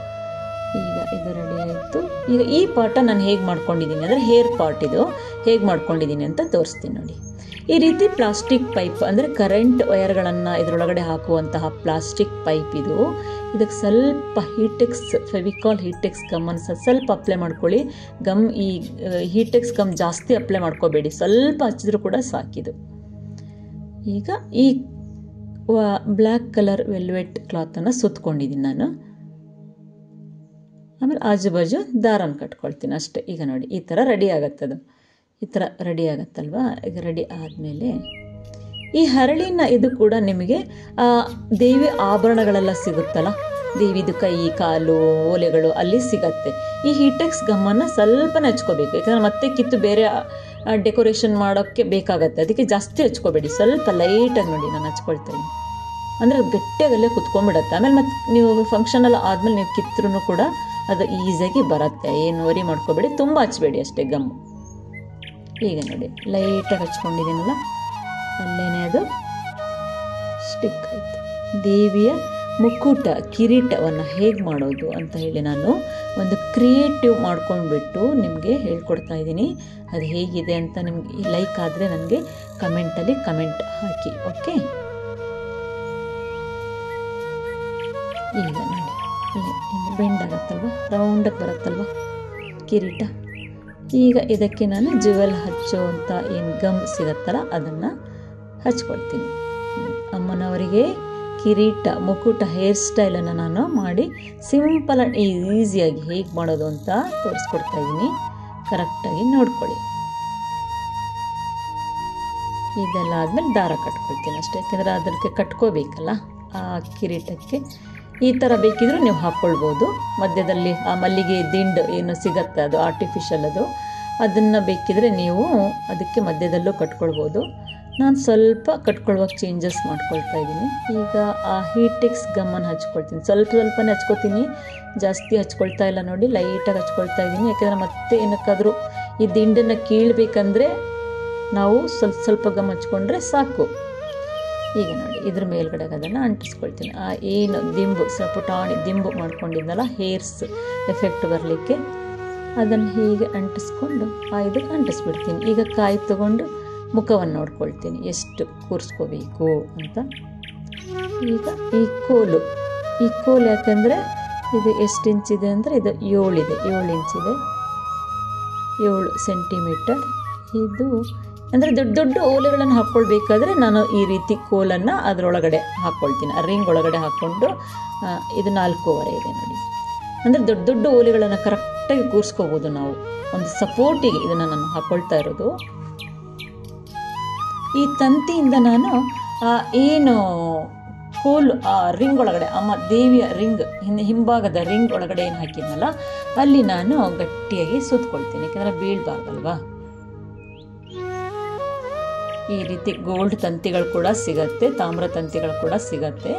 ಈಗ ಇದು ರೆಡಿ ಆಯಿತು. ಈಗ ಈ ಪಾರ್ಟ ನಾನು ಹೇಗೆ ಮಾಡ್ಕೊಂಡಿದ್ದೀನಿ ಅಂದರೆ ಹೇರ್ ಪಾರ್ಟ್ ಇದು ಹೇಗೆ ಮಾಡ್ಕೊಂಡಿದ್ದೀನಿ ಅಂತ ತೋರಿಸ್ತೀನಿ ನೋಡಿ. ಈ ರೀತಿ ಪ್ಲಾಸ್ಟಿಕ್ ಪೈಪ್ ಅಂದರೆ ಕರೆಂಟ್ ವಯರ್ಗಳನ್ನು ಇದರೊಳಗಡೆ ಹಾಕುವಂತಹ ಪ್ಲಾಸ್ಟಿಕ್ ಪೈಪ್ ಇದು. ಇದಕ್ಕೆ ಸ್ವಲ್ಪ ಹೀಟೆಕ್ಸ್ ಫೆವಿಕಾಲ್ ಹೀಟೆಕ್ಸ್ ಗಮ್ಮನ್ನು ಸ್ವಲ್ಪ ಅಪ್ಲೈ ಮಾಡ್ಕೊಳ್ಳಿ. ಈ ಹೀಟೆಕ್ಸ್ ಗಮ್ ಜಾಸ್ತಿ ಅಪ್ಲೈ ಮಾಡ್ಕೋಬೇಡಿ, ಸ್ವಲ್ಪ ಹಚ್ಚಿದ್ರೂ ಕೂಡ ಸಾಕಿದು. ಈಗ ಈ ಬ್ಲ್ಯಾಕ್ ಕಲರ್ ವೆಲ್ವೆಟ್ ಕ್ಲಾತನ್ನು ಸುತ್ಕೊಂಡಿದ್ದೀನಿ ನಾನು. ಆಮೇಲೆ ಆಜು ಬಾಜು ದಾರನ ಕಟ್ಕೊಳ್ತೀನಿ ಅಷ್ಟೇ. ಈಗ ನೋಡಿ ಈ ಥರ ರೆಡಿ ಆಗುತ್ತೆ, ಅದು ಈ ಥರ ರೆಡಿ ಆಗುತ್ತಲ್ವಾ. ಈಗ ರೆಡಿ ಆದಮೇಲೆ ಈ ಹರಳಿನ ಇದು ಕೂಡ ನಿಮಗೆ ದೇವಿ ಆಭರಣಗಳೆಲ್ಲ ಸಿಗುತ್ತಲ್ಲ, ದೇವಿದು ಕೈ ಕಾಲು ಓಲೆಗಳು ಅಲ್ಲಿ ಸಿಗತ್ತೆ. ಈ ಹೀಟೆಕ್ಸ್ ಗಮ್ಮನ್ನು ಸ್ವಲ್ಪನೇ ಹಚ್ಕೋಬೇಕು, ಯಾಕಂದರೆ ಮತ್ತೆ ಕಿತ್ತು ಬೇರೆ ಡೆಕೋರೇಷನ್ ಮಾಡೋಕ್ಕೆ ಬೇಕಾಗತ್ತೆ. ಅದಕ್ಕೆ ಜಾಸ್ತಿ ಹಚ್ಕೋಬೇಡಿ, ಸ್ವಲ್ಪ ಲೈಟಾಗಿ ನೋಡಿ ನಾನು ಹಚ್ಕೊಳ್ತಾ ಇದ್ದೀನಿ. ಅಂದರೆ ಗಟ್ಟಿಯಾಗಲ್ಲೇ ಕುತ್ಕೊಂಡ್ಬಿಡತ್ತೆ. ಆಮೇಲೆ ಮತ್ತೆ ನೀವು ಫಂಕ್ಷನೆಲ್ಲ ಆದಮೇಲೆ ನೀವು ಕಿತ್ತರೂ ಕೂಡ ಅದು ಈಸಿಯಾಗಿ ಬರುತ್ತೆ. ಏನು ವರಿ ಮಾಡ್ಕೋಬೇಡಿ, ತುಂಬ ಹಚ್ಚಬೇಡಿ ಅಷ್ಟೇ ಗಮ್ಮು. ಈಗ ನೋಡಿ ಲೈಟಾಗಿ ಹಚ್ಕೊಂಡಿದ್ದೀನಲ್ಲ, ಅಲ್ಲೇನೆ ಅದು ಸ್ಟಿಕ್ ಆಯಿತು. ದೇವಿಯ ಮುಕ್ಕುಟ ಕಿರೀಟವನ್ನು ಹೇಗೆ ಮಾಡೋದು ಅಂತ ಹೇಳಿ ನಾನು ಒಂದು ಕ್ರಿಯೇಟಿವ್ ಮಾಡ್ಕೊಂಡ್ಬಿಟ್ಟು ನಿಮಗೆ ಹೇಳ್ಕೊಡ್ತಾ ಇದ್ದೀನಿ. ಅದು ಹೇಗಿದೆ ಅಂತ ನಿಮ್ಗೆ ಲೈಕ್ ಆದರೆ ನನಗೆ ಕಮೆಂಟಲ್ಲಿ ಕಮೆಂಟ್ ಹಾಕಿ, ಓಕೆ. ಈಗ ನೋಡಿ ಇಲ್ಲಿ ಬೆಂಡ್ ಆಗುತ್ತಲ್ವ, ರೌಂಡಾಗಿ ಬರುತ್ತಲ್ವ ಕಿರೀಟ. ಈಗ ಇದಕ್ಕೆ ನಾನು ಜುವೆಲ್ ಹಚ್ಚುವಂಥ ಏನು ಗಮ್ ಸಿಗುತ್ತಲ್ಲ ಅದನ್ನು ಹಚ್ಕೊಳ್ತೀನಿ. ಅಮ್ಮನವರಿಗೆ ಕಿರೀಟ ಮುಕುಟ ಹೇರ್ ಸ್ಟೈಲನ್ನು ನಾನು ಮಾಡಿ ಸಿಂಪಲ್ ಆ್ಯಂಡ್ ಈಸಿಯಾಗಿ ಹೇಗೆ ಮಾಡೋದು ಅಂತ ತೋರಿಸ್ಕೊಡ್ತಾ ಇದ್ದೀನಿ. ಕರೆಕ್ಟಾಗಿ ನೋಡ್ಕೊಳ್ಳಿ. ಇದೆಲ್ಲ ಆದಮೇಲೆ ದಾರ ಕಟ್ಕೊಳ್ತೀನಿ ಅಷ್ಟೇ, ಯಾಕೆಂದರೆ ಅದಕ್ಕೆ ಕಟ್ಕೋಬೇಕಲ್ಲ ಆ ಕಿರೀಟಕ್ಕೆ. ಈ ಥರ ಬೇಕಿದ್ರೂ ನೀವು ಹಾಕ್ಕೊಳ್ಬೋದು. ಮಧ್ಯದಲ್ಲಿ ಆ ಮಲ್ಲಿಗೆ ದಿಂಡು ಏನು ಸಿಗತ್ತೆ ಅದು ಆರ್ಟಿಫಿಷಿಯಲ್, ಅದನ್ನು ಬೇಕಿದ್ರೆ ನೀವು ಅದಕ್ಕೆ ಮಧ್ಯದಲ್ಲೂ ಕಟ್ಕೊಳ್ಬೋದು. ನಾನು ಸ್ವಲ್ಪ ಕಟ್ಕೊಳ್ಳುವಾಗ ಚೇಂಜಸ್ ಮಾಡ್ಕೊಳ್ತಾ ಇದ್ದೀನಿ. ಈಗ ಆ ಹೀಟೆಕ್ಸ್ ಗಮ್ಮನ್ನು ಹಚ್ಕೊಳ್ತೀನಿ, ಸ್ವಲ್ಪನೇ ಹಚ್ಕೊತೀನಿ, ಜಾಸ್ತಿ ಹಚ್ಕೊಳ್ತಾ ಇಲ್ಲ. ನೋಡಿ ಲೈಟಾಗಿ ಹಚ್ಕೊಳ್ತಾ ಇದ್ದೀನಿ, ಯಾಕೆಂದರೆ ಮತ್ತೆ ಏನಕ್ಕಾದರೂ ಈ ದಿಂಡನ್ನು ಕೀಳಬೇಕಂದ್ರೆ ನಾವು ಸ್ವಲ್ಪ ಗಮ್ ಹಚ್ಕೊಂಡ್ರೆ ಸಾಕು. ಈಗ ನೋಡಿ ಇದ್ರ ಮೇಲ್ಗಡೆ ಅದನ್ನು ಅಂಟಿಸ್ಕೊಳ್ತೀನಿ. ಆ ಏನು ದಿಂಬು ಪುಟಾಣಿ ದಿಂಬು ಮಾಡ್ಕೊಂಡಿದ್ದಲ್ಲ ಹೇರ್ಸ್ ಎಫೆಕ್ಟ್ ಬರಲಿಕ್ಕೆ, ಅದನ್ನು ಹೀಗೆ ಅಂಟಿಸ್ಕೊಂಡು ಇದಕ್ಕೆ ಅಂಟಿಸ್ಬಿಡ್ತೀನಿ. ಈಗ ಕಾಯಿ ತಗೊಂಡು ಮುಖವನ್ನು ನೋಡ್ಕೊಳ್ತೀನಿ ಎಷ್ಟು ಕೂರಿಸ್ಕೋಬೇಕು ಅಂತ. ಈಗ ಈ ಕೋಲು ಯಾಕಂದರೆ ಇದು ಎಷ್ಟು ಇಂಚಿದೆ ಅಂದರೆ ಇದು 7 ಇಂಚಿದೆ, 7 ಸೆಂಟಿಮೀಟರ್. ಇದು ಅಂದರೆ ದೊಡ್ಡ ಓಲೆಗಳನ್ನು ಹಾಕ್ಕೊಳ್ಬೇಕಾದ್ರೆ ನಾನು ಈ ರೀತಿ ಕೋಲನ್ನು ಅದರೊಳಗಡೆ ಹಾಕ್ಕೊಳ್ತೀನಿ, ಆ ರಿಂಗ್ ಒಳಗಡೆ ಹಾಕ್ಕೊಂಡು. ಇದು 4.5 ಇದೆ ನೋಡಿ. ಅಂದರೆ ದೊಡ್ಡ ಓಲೆಗಳನ್ನು ಕರೆಕ್ಟಾಗಿ ಕೂರಿಸ್ಕೋಬೋದು ನಾವು. ಒಂದು ಸಪೋರ್ಟಿಗೆ ಇದನ್ನು ನಾನು ಹಾಕ್ಕೊಳ್ತಾ ಇರೋದು. ಈ ತಂತಿಯಿಂದ ನಾನು ಏನು ಕೋಲು ಆ ರಿಂಗ್ ಒಳಗಡೆ ಅಮ್ಮ ದೇವಿಯ ರಿಂಗ್ ಹಿಂಭಾಗದ ರಿಂಗ್ ಒಳಗಡೆ ಏನು ಹಾಕಿದ್ನಲ್ಲ ಅಲ್ಲಿ ನಾನು ಗಟ್ಟಿಯಾಗಿ ಸುತ್ಕೊಳ್ತೀನಿ, ಯಾಕೆಂದರೆ ಬೀಳಬಾರ್ದಲ್ವಾ. ಈ ರೀತಿ ಗೋಲ್ಡ್ ತಂತಿಗಳು ಕೂಡ ಸಿಗತ್ತೆ, ತಾಮ್ರ ತಂತಿಗಳು ಕೂಡ ಸಿಗತ್ತೆ.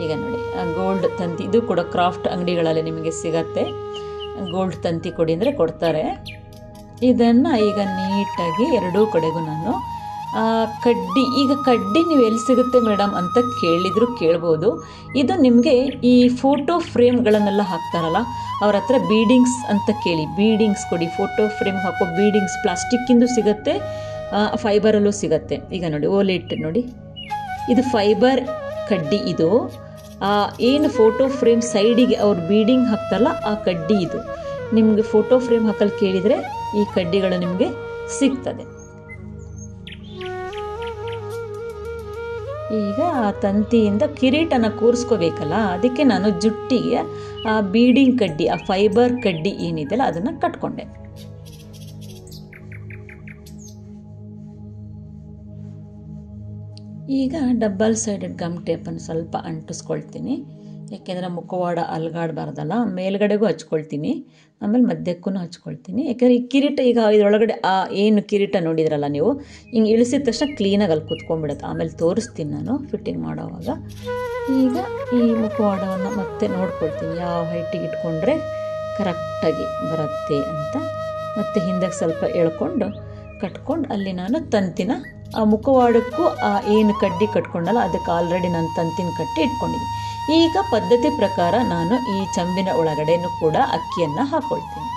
ಈಗ ನೋಡಿ ಆ ಗೋಲ್ಡ್ ತಂತಿ ಇದು ಕೂಡ ಕ್ರಾಫ್ಟ್ ಅಂಗಡಿಗಳಲ್ಲಿ ನಿಮಗೆ ಸಿಗತ್ತೆ. ಗೋಲ್ಡ್ ತಂತಿ ಕೊಡಿ ಅಂದರೆ ಕೊಡ್ತಾರೆ. ಇದನ್ನು ಈಗ ನೀಟಾಗಿ ಎರಡೂ ಕಡೆಗೂ ನಾನು ಕಡ್ಡಿ, ಈಗ ಕಡ್ಡಿ ನೀವು ಎಲ್ಲಿ ಸಿಗುತ್ತೆ ಮೇಡಮ್ ಅಂತ ಕೇಳ್ಬೋದು. ಇದು ನಿಮಗೆ ಈ ಫೋಟೋ ಫ್ರೇಮ್ಗಳನ್ನೆಲ್ಲ ಹಾಕ್ತಾರಲ್ಲ ಅವ್ರ ಹತ್ರ ಬೀಡಿಂಗ್ಸ್ ಅಂತ ಕೇಳಿ, ಬೀಡಿಂಗ್ಸ್ ಕೊಡಿ. ಫೋಟೋ ಫ್ರೇಮ್ ಹಾಕೋ ಬೀಡಿಂಗ್ಸ್ ಪ್ಲಾಸ್ಟಿಕ್ಕಿಂದು ಸಿಗುತ್ತೆ, ಫೈಬರಲ್ಲೂ ಸಿಗತ್ತೆ. ಈಗ ನೋಡಿ ಓಲೆಟ್ ನೋಡಿ, ಇದು ಫೈಬರ್ ಕಡ್ಡಿ. ಇದು ಏನು ಫೋಟೋ ಫ್ರೇಮ್ ಸೈಡಿಗೆ ಅವ್ರು ಬೀಡಿಂಗ್ ಹಾಕ್ತಾರಲ್ಲ ಆ ಕಡ್ಡಿ ಇದು. ನಿಮಗೆ ಫೋಟೋ ಫ್ರೇಮ್ ಹಾಕಲು ಕೇಳಿದರೆ ಈ ಕಡ್ಡಿಗಳು ನಿಮಗೆ ಸಿಗ್ತದೆ. ಈಗ ಆ ತಂತಿಯಿಂದ ಕಿರೀಟನ ಕೂರಿಸ್ಕೋಬೇಕಲ್ಲ, ಅದಕ್ಕೆ ನಾನು ಜುಟ್ಟಿಗೆ ಆ ಬೀಡಿಂಗ್ ಕಡ್ಡಿ, ಆ ಫೈಬರ್ ಕಡ್ಡಿ ಏನಿದೆಯಲ್ಲ ಅದನ್ನು ಕಟ್ಕೊಂಡೆ. ಈಗ ಡಬಲ್ ಸೈಡೆಡ್ ಗಮ್ ಟೇಪನ್ನು ಸ್ವಲ್ಪ ಅಂಟಿಸ್ಕೊಳ್ತೀನಿ, ಯಾಕೆಂದರೆ ಮುಖವಾಡ ಅಲ್ಗಾಡಬಾರ್ದಲ್ಲ. ಮೇಲ್ಗಡೆಗೂ ಹಚ್ಕೊಳ್ತೀನಿ, ಆಮೇಲೆ ಮಧ್ಯಕ್ಕೂ ಹಚ್ಕೊಳ್ತೀನಿ. ಯಾಕೆಂದರೆ ಈ ಕಿರೀಟ ಈಗ ಇದರೊಳಗಡೆ ಏನು ಕಿರೀಟ ನೋಡಿದ್ರಲ್ಲ ನೀವು, ಹಿಂಗೆ ಇಳಿಸಿದ ತಕ್ಷಣ ಕ್ಲೀನಾಗಿ ಅಲ್ಲಿ ಕುತ್ಕೊಂಡ್ಬಿಡುತ್ತೆ. ಆಮೇಲೆ ತೋರಿಸ್ತೀನಿ ನಾನು ಫಿಟ್ಟಿಂಗ್ ಮಾಡೋವಾಗ. ಈಗ ಈ ಮುಖವಾಡವನ್ನು ಮತ್ತೆ ನೋಡ್ಕೊಳ್ತೀನಿ ಯಾವ ಹೈಟಿಗೆ ಇಟ್ಕೊಂಡ್ರೆ ಕರೆಕ್ಟಾಗಿ ಬರುತ್ತೆ ಅಂತ. ಮತ್ತು ಹಿಂದಕ್ಕೆ ಸ್ವಲ್ಪ ಎಳ್ಕೊಂಡು ಕಟ್ಕೊಂಡು ಅಲ್ಲಿ ನಾನು ತಂತಿನ ಆ ಮುಖವಾಡಕ್ಕೂ ಏನು ಕಡ್ಡಿ ಕಟ್ಕೊಂಡಲ್ಲ ಅದಕ್ಕೆ ಆಲ್ರೆಡಿ ನಾನು ತಂತಿನ ಕಟ್ಟಿ ಇಟ್ಕೊಂಡಿದ್ದೀನಿ. ಈಗ ಪದ್ಧತಿ ಪ್ರಕಾರ ನಾನು ಈ ಚಂಬಿನ ಒಳಗಡೆನೂ ಕೂಡ ಅಕ್ಕಿಯನ್ನು ಹಾಕ್ಕೊಳ್ತೀನಿ.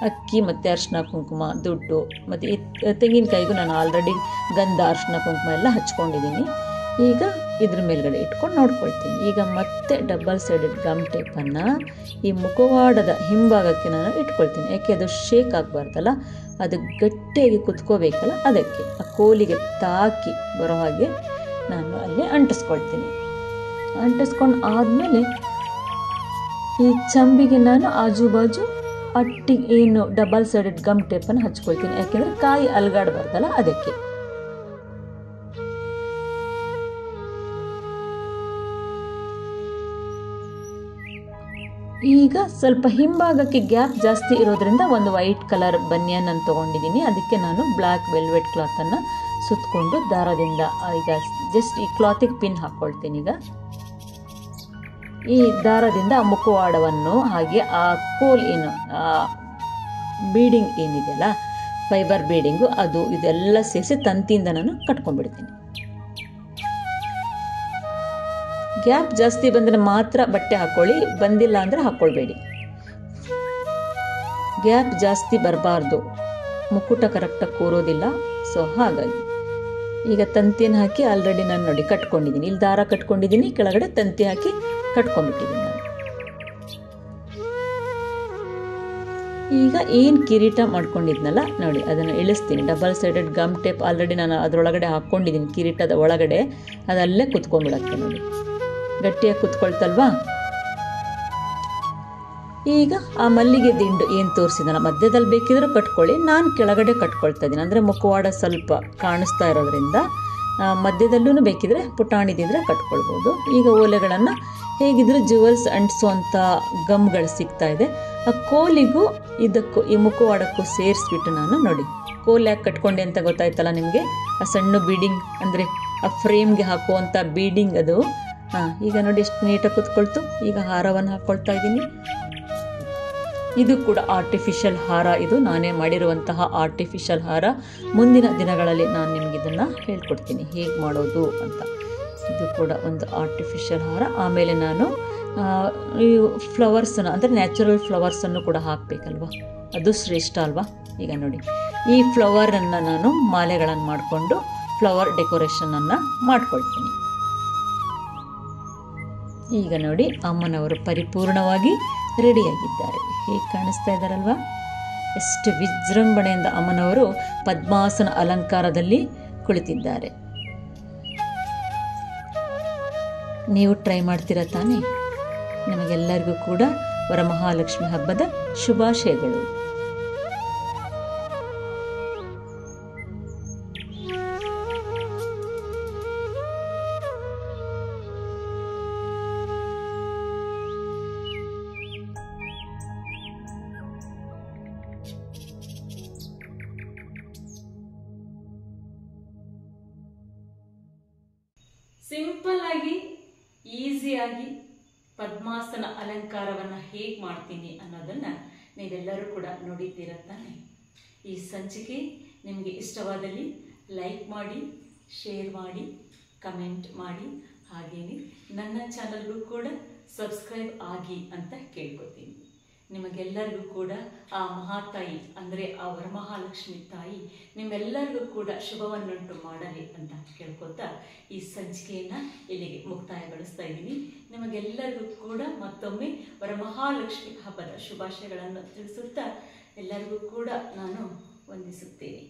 ಅಕ್ಕಿ ಮತ್ತು ಅರಿಶಿನ ಕುಂಕುಮ, ದುಡ್ಡು ಮತ್ತು ಈ ತೆಂಗಿನಕಾಯಿಗೂ ನಾನು ಆಲ್ರೆಡಿ ಗಂಧ ಅರಿಶಿನ ಕುಂಕುಮ ಎಲ್ಲ ಹಚ್ಕೊಂಡಿದ್ದೀನಿ. ಈಗ ಇದ್ರ ಮೇಲ್ಗಡೆ ಇಟ್ಕೊಂಡು ನೋಡ್ಕೊಳ್ತೀನಿ. ಈಗ ಮತ್ತೆ ಡಬಲ್ ಸೈಡೆಡ್ ಗಮ್ ಟೇಪನ್ನು ಈ ಮುಖವಾಡದ ಹಿಂಭಾಗಕ್ಕೆ ನಾನು ಇಟ್ಕೊಳ್ತೀನಿ, ಯಾಕೆ ಅದು ಶೇಕ್ ಆಗಬಾರ್ದಲ್ಲ, ಅದು ಗಟ್ಟಿಯಾಗಿ ಕುತ್ಕೋಬೇಕಲ್ಲ, ಅದಕ್ಕೆ ಆ ಕೋಲಿಗೆ ತಾಕಿ ಬರೋ ಹಾಗೆ ನಾನು ಅಲ್ಲಿ ಅಂಟಿಸ್ಕೊಳ್ತೀನಿ. ಅಂಟಿಸ್ಕೊಂಡು ಆದಮೇಲೆ ಈ ಚಂಬಿಗೆ ನಾನು ಆಜು ಬಾಜು ಅಟ್ಟಿಗೆ ಏನು ಡಬಲ್ ಸೈಡೆಡ್ ಗಮ್ ಟೇಪನ್ನು ಹಚ್ಕೊಳ್ತೀನಿ, ಯಾಕೆಂದರೆ ಕಾಯಿ ಅಲ್ಗಾಡಬಾರ್ದಲ್ಲ ಅದಕ್ಕೆ. ಈಗ ಸ್ವಲ್ಪ ಹಿಂಭಾಗಕ್ಕೆ ಗ್ಯಾಪ್ ಜಾಸ್ತಿ ಇರೋದ್ರಿಂದ ಒಂದು ವೈಟ್ ಕಲರ್ ಬನಿಯನ್ ಅನ್ನು ತೊಗೊಂಡಿದ್ದೀನಿ. ಅದಕ್ಕೆ ನಾನು ಬ್ಲ್ಯಾಕ್ ವೆಲ್ವೆಟ್ ಕ್ಲಾತನ್ನು ಸುತ್ತಕೊಂಡು ದಾರದಿಂದ ಈಗ ಜಸ್ಟ್ ಈ ಕ್ಲಾತಿಗೆ ಪಿನ್ ಹಾಕ್ಕೊಳ್ತೀನಿ. ಈಗ ಈ ದಾರದಿಂದ ಆ ಮುಖವಾಡವನ್ನು ಹಾಗೆ ಆ ಕೋಲ್ ಏನು ಬೀಡಿಂಗ್ ಏನಿದೆಯಲ್ಲ, ಫೈಬರ್ ಬೀಡಿಂಗು, ಅದು ಇದೆಲ್ಲ ಸೇರಿಸಿ ತಂತಿಯಿಂದ ನಾನು ಕಟ್ಕೊಂಡ್ಬಿಡ್ತೀನಿ. ಗ್ಯಾಪ್ ಜಾಸ್ತಿ ಬಂದರೆ ಮಾತ್ರ ಬಟ್ಟೆ ಹಾಕ್ಕೊಳ್ಳಿ, ಬಂದಿಲ್ಲ ಅಂದರೆ ಹಾಕ್ಕೊಳ್ಬೇಡಿ. ಗ್ಯಾಪ್ ಜಾಸ್ತಿ ಬರಬಾರ್ದು, ಮುಕ್ಕುಟ ಕರೆಕ್ಟಾಗಿ ಕೂರೋದಿಲ್ಲ. ಸೊ ಹಾಗಾಗಿ ಈಗ ತಂತಿನ ಹಾಕಿ ಆಲ್ರೆಡಿ ನಾನು ನೋಡಿ ಕಟ್ಕೊಂಡಿದ್ದೀನಿ. ಇಲ್ಲಿ ದಾರ ಕಟ್ಕೊಂಡಿದ್ದೀನಿ, ಕೆಳಗಡೆ ತಂತಿ ಹಾಕಿ ಕಟ್ಕೊಂಡ್ಬಿಟ್ಟಿದ್ದೀನಿ ನಾನು. ಈಗ ಏನು ಕಿರೀಟ ಮಾಡ್ಕೊಂಡಿದ್ನಲ್ಲ ನೋಡಿ, ಅದನ್ನು ಇಳಿಸ್ತೀನಿ. Double sided gum tape already ನಾನು ಅದರೊಳಗಡೆ ಹಾಕ್ಕೊಂಡಿದ್ದೀನಿ, ಕಿರೀಟದ ಒಳಗಡೆ. ಅದಲ್ಲೇ ಕುತ್ಕೊಂಡ್ಬಿಡತ್ತೆ ನೋಡಿ, ಗಟ್ಟಿಯಾಗಿ ಕುತ್ಕೊಳ್ತಲ್ವಾ. ಈಗ ಆ ಮಲ್ಲಿಗೆ ದಿಂಡು ಏನು ತೋರಿಸಿದಲ್ಲ, ಮಧ್ಯದಲ್ಲಿ ಬೇಕಿದ್ರೂ ಕಟ್ಕೊಳ್ಳಿ. ನಾನು ಕೆಳಗಡೆ ಕಟ್ಕೊಳ್ತಾ ಇದ್ದೀನಿ, ಅಂದರೆ ಮುಖವಾಡ ಸ್ವಲ್ಪ ಕಾಣಿಸ್ತಾ ಇರೋದ್ರಿಂದ ಮಧ್ಯದಲ್ಲೂ ಬೇಕಿದ್ರೆ ಪುಟಾಣಿದಿದ್ರೆ ಕಟ್ಕೊಳ್ಬೋದು. ಈಗ ಓಲೆಗಳನ್ನು ಹೇಗಿದ್ರೂ ಜುವೆಲ್ಸ್ ಅಂಟಿಸುವಂಥ ಗಮ್ಗಳು ಸಿಗ್ತಾ ಇದೆ. ಆ ಕೋಲಿಗೂ ಇದಕ್ಕೂ ಈ ಮುಖವಾಡಕ್ಕೂ ಸೇರಿಸ್ಬಿಟ್ಟು ನಾನು ನೋಡಿ, ಕೋಲ್ ಯಾಕೆ ಕಟ್ಕೊಂಡೆ ಅಂತ ಗೊತ್ತಾಯ್ತಲ್ಲ ನಿಮಗೆ. ಆ ಸಣ್ಣ ಬೀಡಿಂಗ್ ಅಂದರೆ ಆ ಫ್ರೇಮ್ಗೆ ಹಾಕುವಂಥ ಬೀಡಿಂಗ್ ಅದು. ಈಗ ನೋಡಿ ಎಷ್ಟು ನೀಟಾಗಿ ಕುತ್ಕೊಳ್ತು. ಈಗ ಹಾರವನ್ನು ಹಾಕ್ಕೊಳ್ತಾ ಇದ್ದೀನಿ. ಇದು ಕೂಡ ಆರ್ಟಿಫಿಷಿಯಲ್ ಹಾರ, ಇದು ನಾನೇ ಮಾಡಿರುವಂತಹ ಆರ್ಟಿಫಿಷಿಯಲ್ ಹಾರ. ಮುಂದಿನ ದಿನಗಳಲ್ಲಿ ನಾನು ನಿಮಗೆ ಇದನ್ನು ಹೇಳ್ಕೊಡ್ತೀನಿ ಹೇಗೆ ಮಾಡೋದು ಅಂತ. ಇದು ಕೂಡ ಒಂದು ಆರ್ಟಿಫಿಷಿಯಲ್ ಹಾರ. ಆಮೇಲೆ ನಾನು ಈ ಫ್ಲವರ್ಸನ್ನು ಅಂದರೆ ನ್ಯಾಚುರಲ್ ಫ್ಲವರ್ಸನ್ನು ಕೂಡ ಹಾಕಬೇಕಲ್ವ, ಅದು ಶ್ರೇಷ್ಠ ಅಲ್ವಾ. ಈಗ ನೋಡಿ ಈ ಫ್ಲವರನ್ನು ನಾನು ಮಾಲೆಗಳನ್ನು ಮಾಡಿಕೊಂಡು ಫ್ಲವರ್ ಡೆಕೋರೇಷನನ್ನು ಮಾಡ್ಕೊಳ್ತೀನಿ. ಈಗ ನೋಡಿ ಅಮ್ಮನವರು ಪರಿಪೂರ್ಣವಾಗಿ ರೆಡಿಯಾಗಿದ್ದಾರೆ. ಹೇಗೆ ಕಾಣಿಸ್ತಾ ಇದ್ದಾರಲ್ವ, ಎಷ್ಟು ವಿಜೃಂಭಣೆಯಿಂದ ಅಮ್ಮನವರು ಪದ್ಮಾಸನ ಅಲಂಕಾರದಲ್ಲಿ ಕುಳಿತಿದ್ದಾರೆ. ನೀವು ಟ್ರೈ ಮಾಡ್ತೀರಾ ತಾನೇ? ನಿಮಗೆಲ್ಲರಿಗೂ ಕೂಡ ವರಮಹಾಲಕ್ಷ್ಮಿ ಹಬ್ಬದ ಶುಭಾಶಯಗಳು. ಸಿಂಪಲ್ ಆಗಿ ಈಸಿಯಾಗಿ ಪದ್ಮಾಸನ ಅಲಂಕಾರವನ್ನು ಹೇಗೆ ಮಾಡ್ತೀನಿ ಅನ್ನೋದನ್ನು ನೀವೆಲ್ಲರೂ ಕೂಡ ನೋಡಿದ್ದೀರ ತಾನೆ. ಈ ಸಂಚಿಕೆ ನಿಮಗೆ ಇಷ್ಟವಾದಲ್ಲಿ ಲೈಕ್ ಮಾಡಿ, ಶೇರ್ ಮಾಡಿ, ಕಮೆಂಟ್ ಮಾಡಿ, ಹಾಗೆಯೇ ನನ್ನ ಚಾನಲ್ಗೂ ಕೂಡ ಸಬ್ಸ್ಕ್ರೈಬ್ ಆಗಿ ಅಂತ ಕೇಳ್ಕೊತೀನಿ. ನಿಮಗೆಲ್ಲರಿಗೂ ಕೂಡ ಆ ಮಹಾತಾಯಿ ಅಂದರೆ ಆ ವರಮಹಾಲಕ್ಷ್ಮಿ ತಾಯಿ ನಿಮ್ಮೆಲ್ಲರಿಗೂ ಕೂಡ ಶುಭವನ್ನುಂಟು ಮಾಡಲಿ ಅಂತ ಕೇಳ್ಕೊತಾ ಈ ಸಂಚಿಕೆಯನ್ನು ಇಲ್ಲಿಗೆ ಮುಕ್ತಾಯಗೊಳಿಸ್ತಾ ಇದ್ದೀನಿ. ನಿಮಗೆಲ್ಲರಿಗೂ ಕೂಡ ಮತ್ತೊಮ್ಮೆ ವರಮಹಾಲಕ್ಷ್ಮಿ ಹಬ್ಬದ ಶುಭಾಶಯಗಳನ್ನು ತಿಳಿಸುತ್ತಾ ಎಲ್ಲರಿಗೂ ಕೂಡ ನಾನು ವಂದಿಸುತ್ತೇನೆ.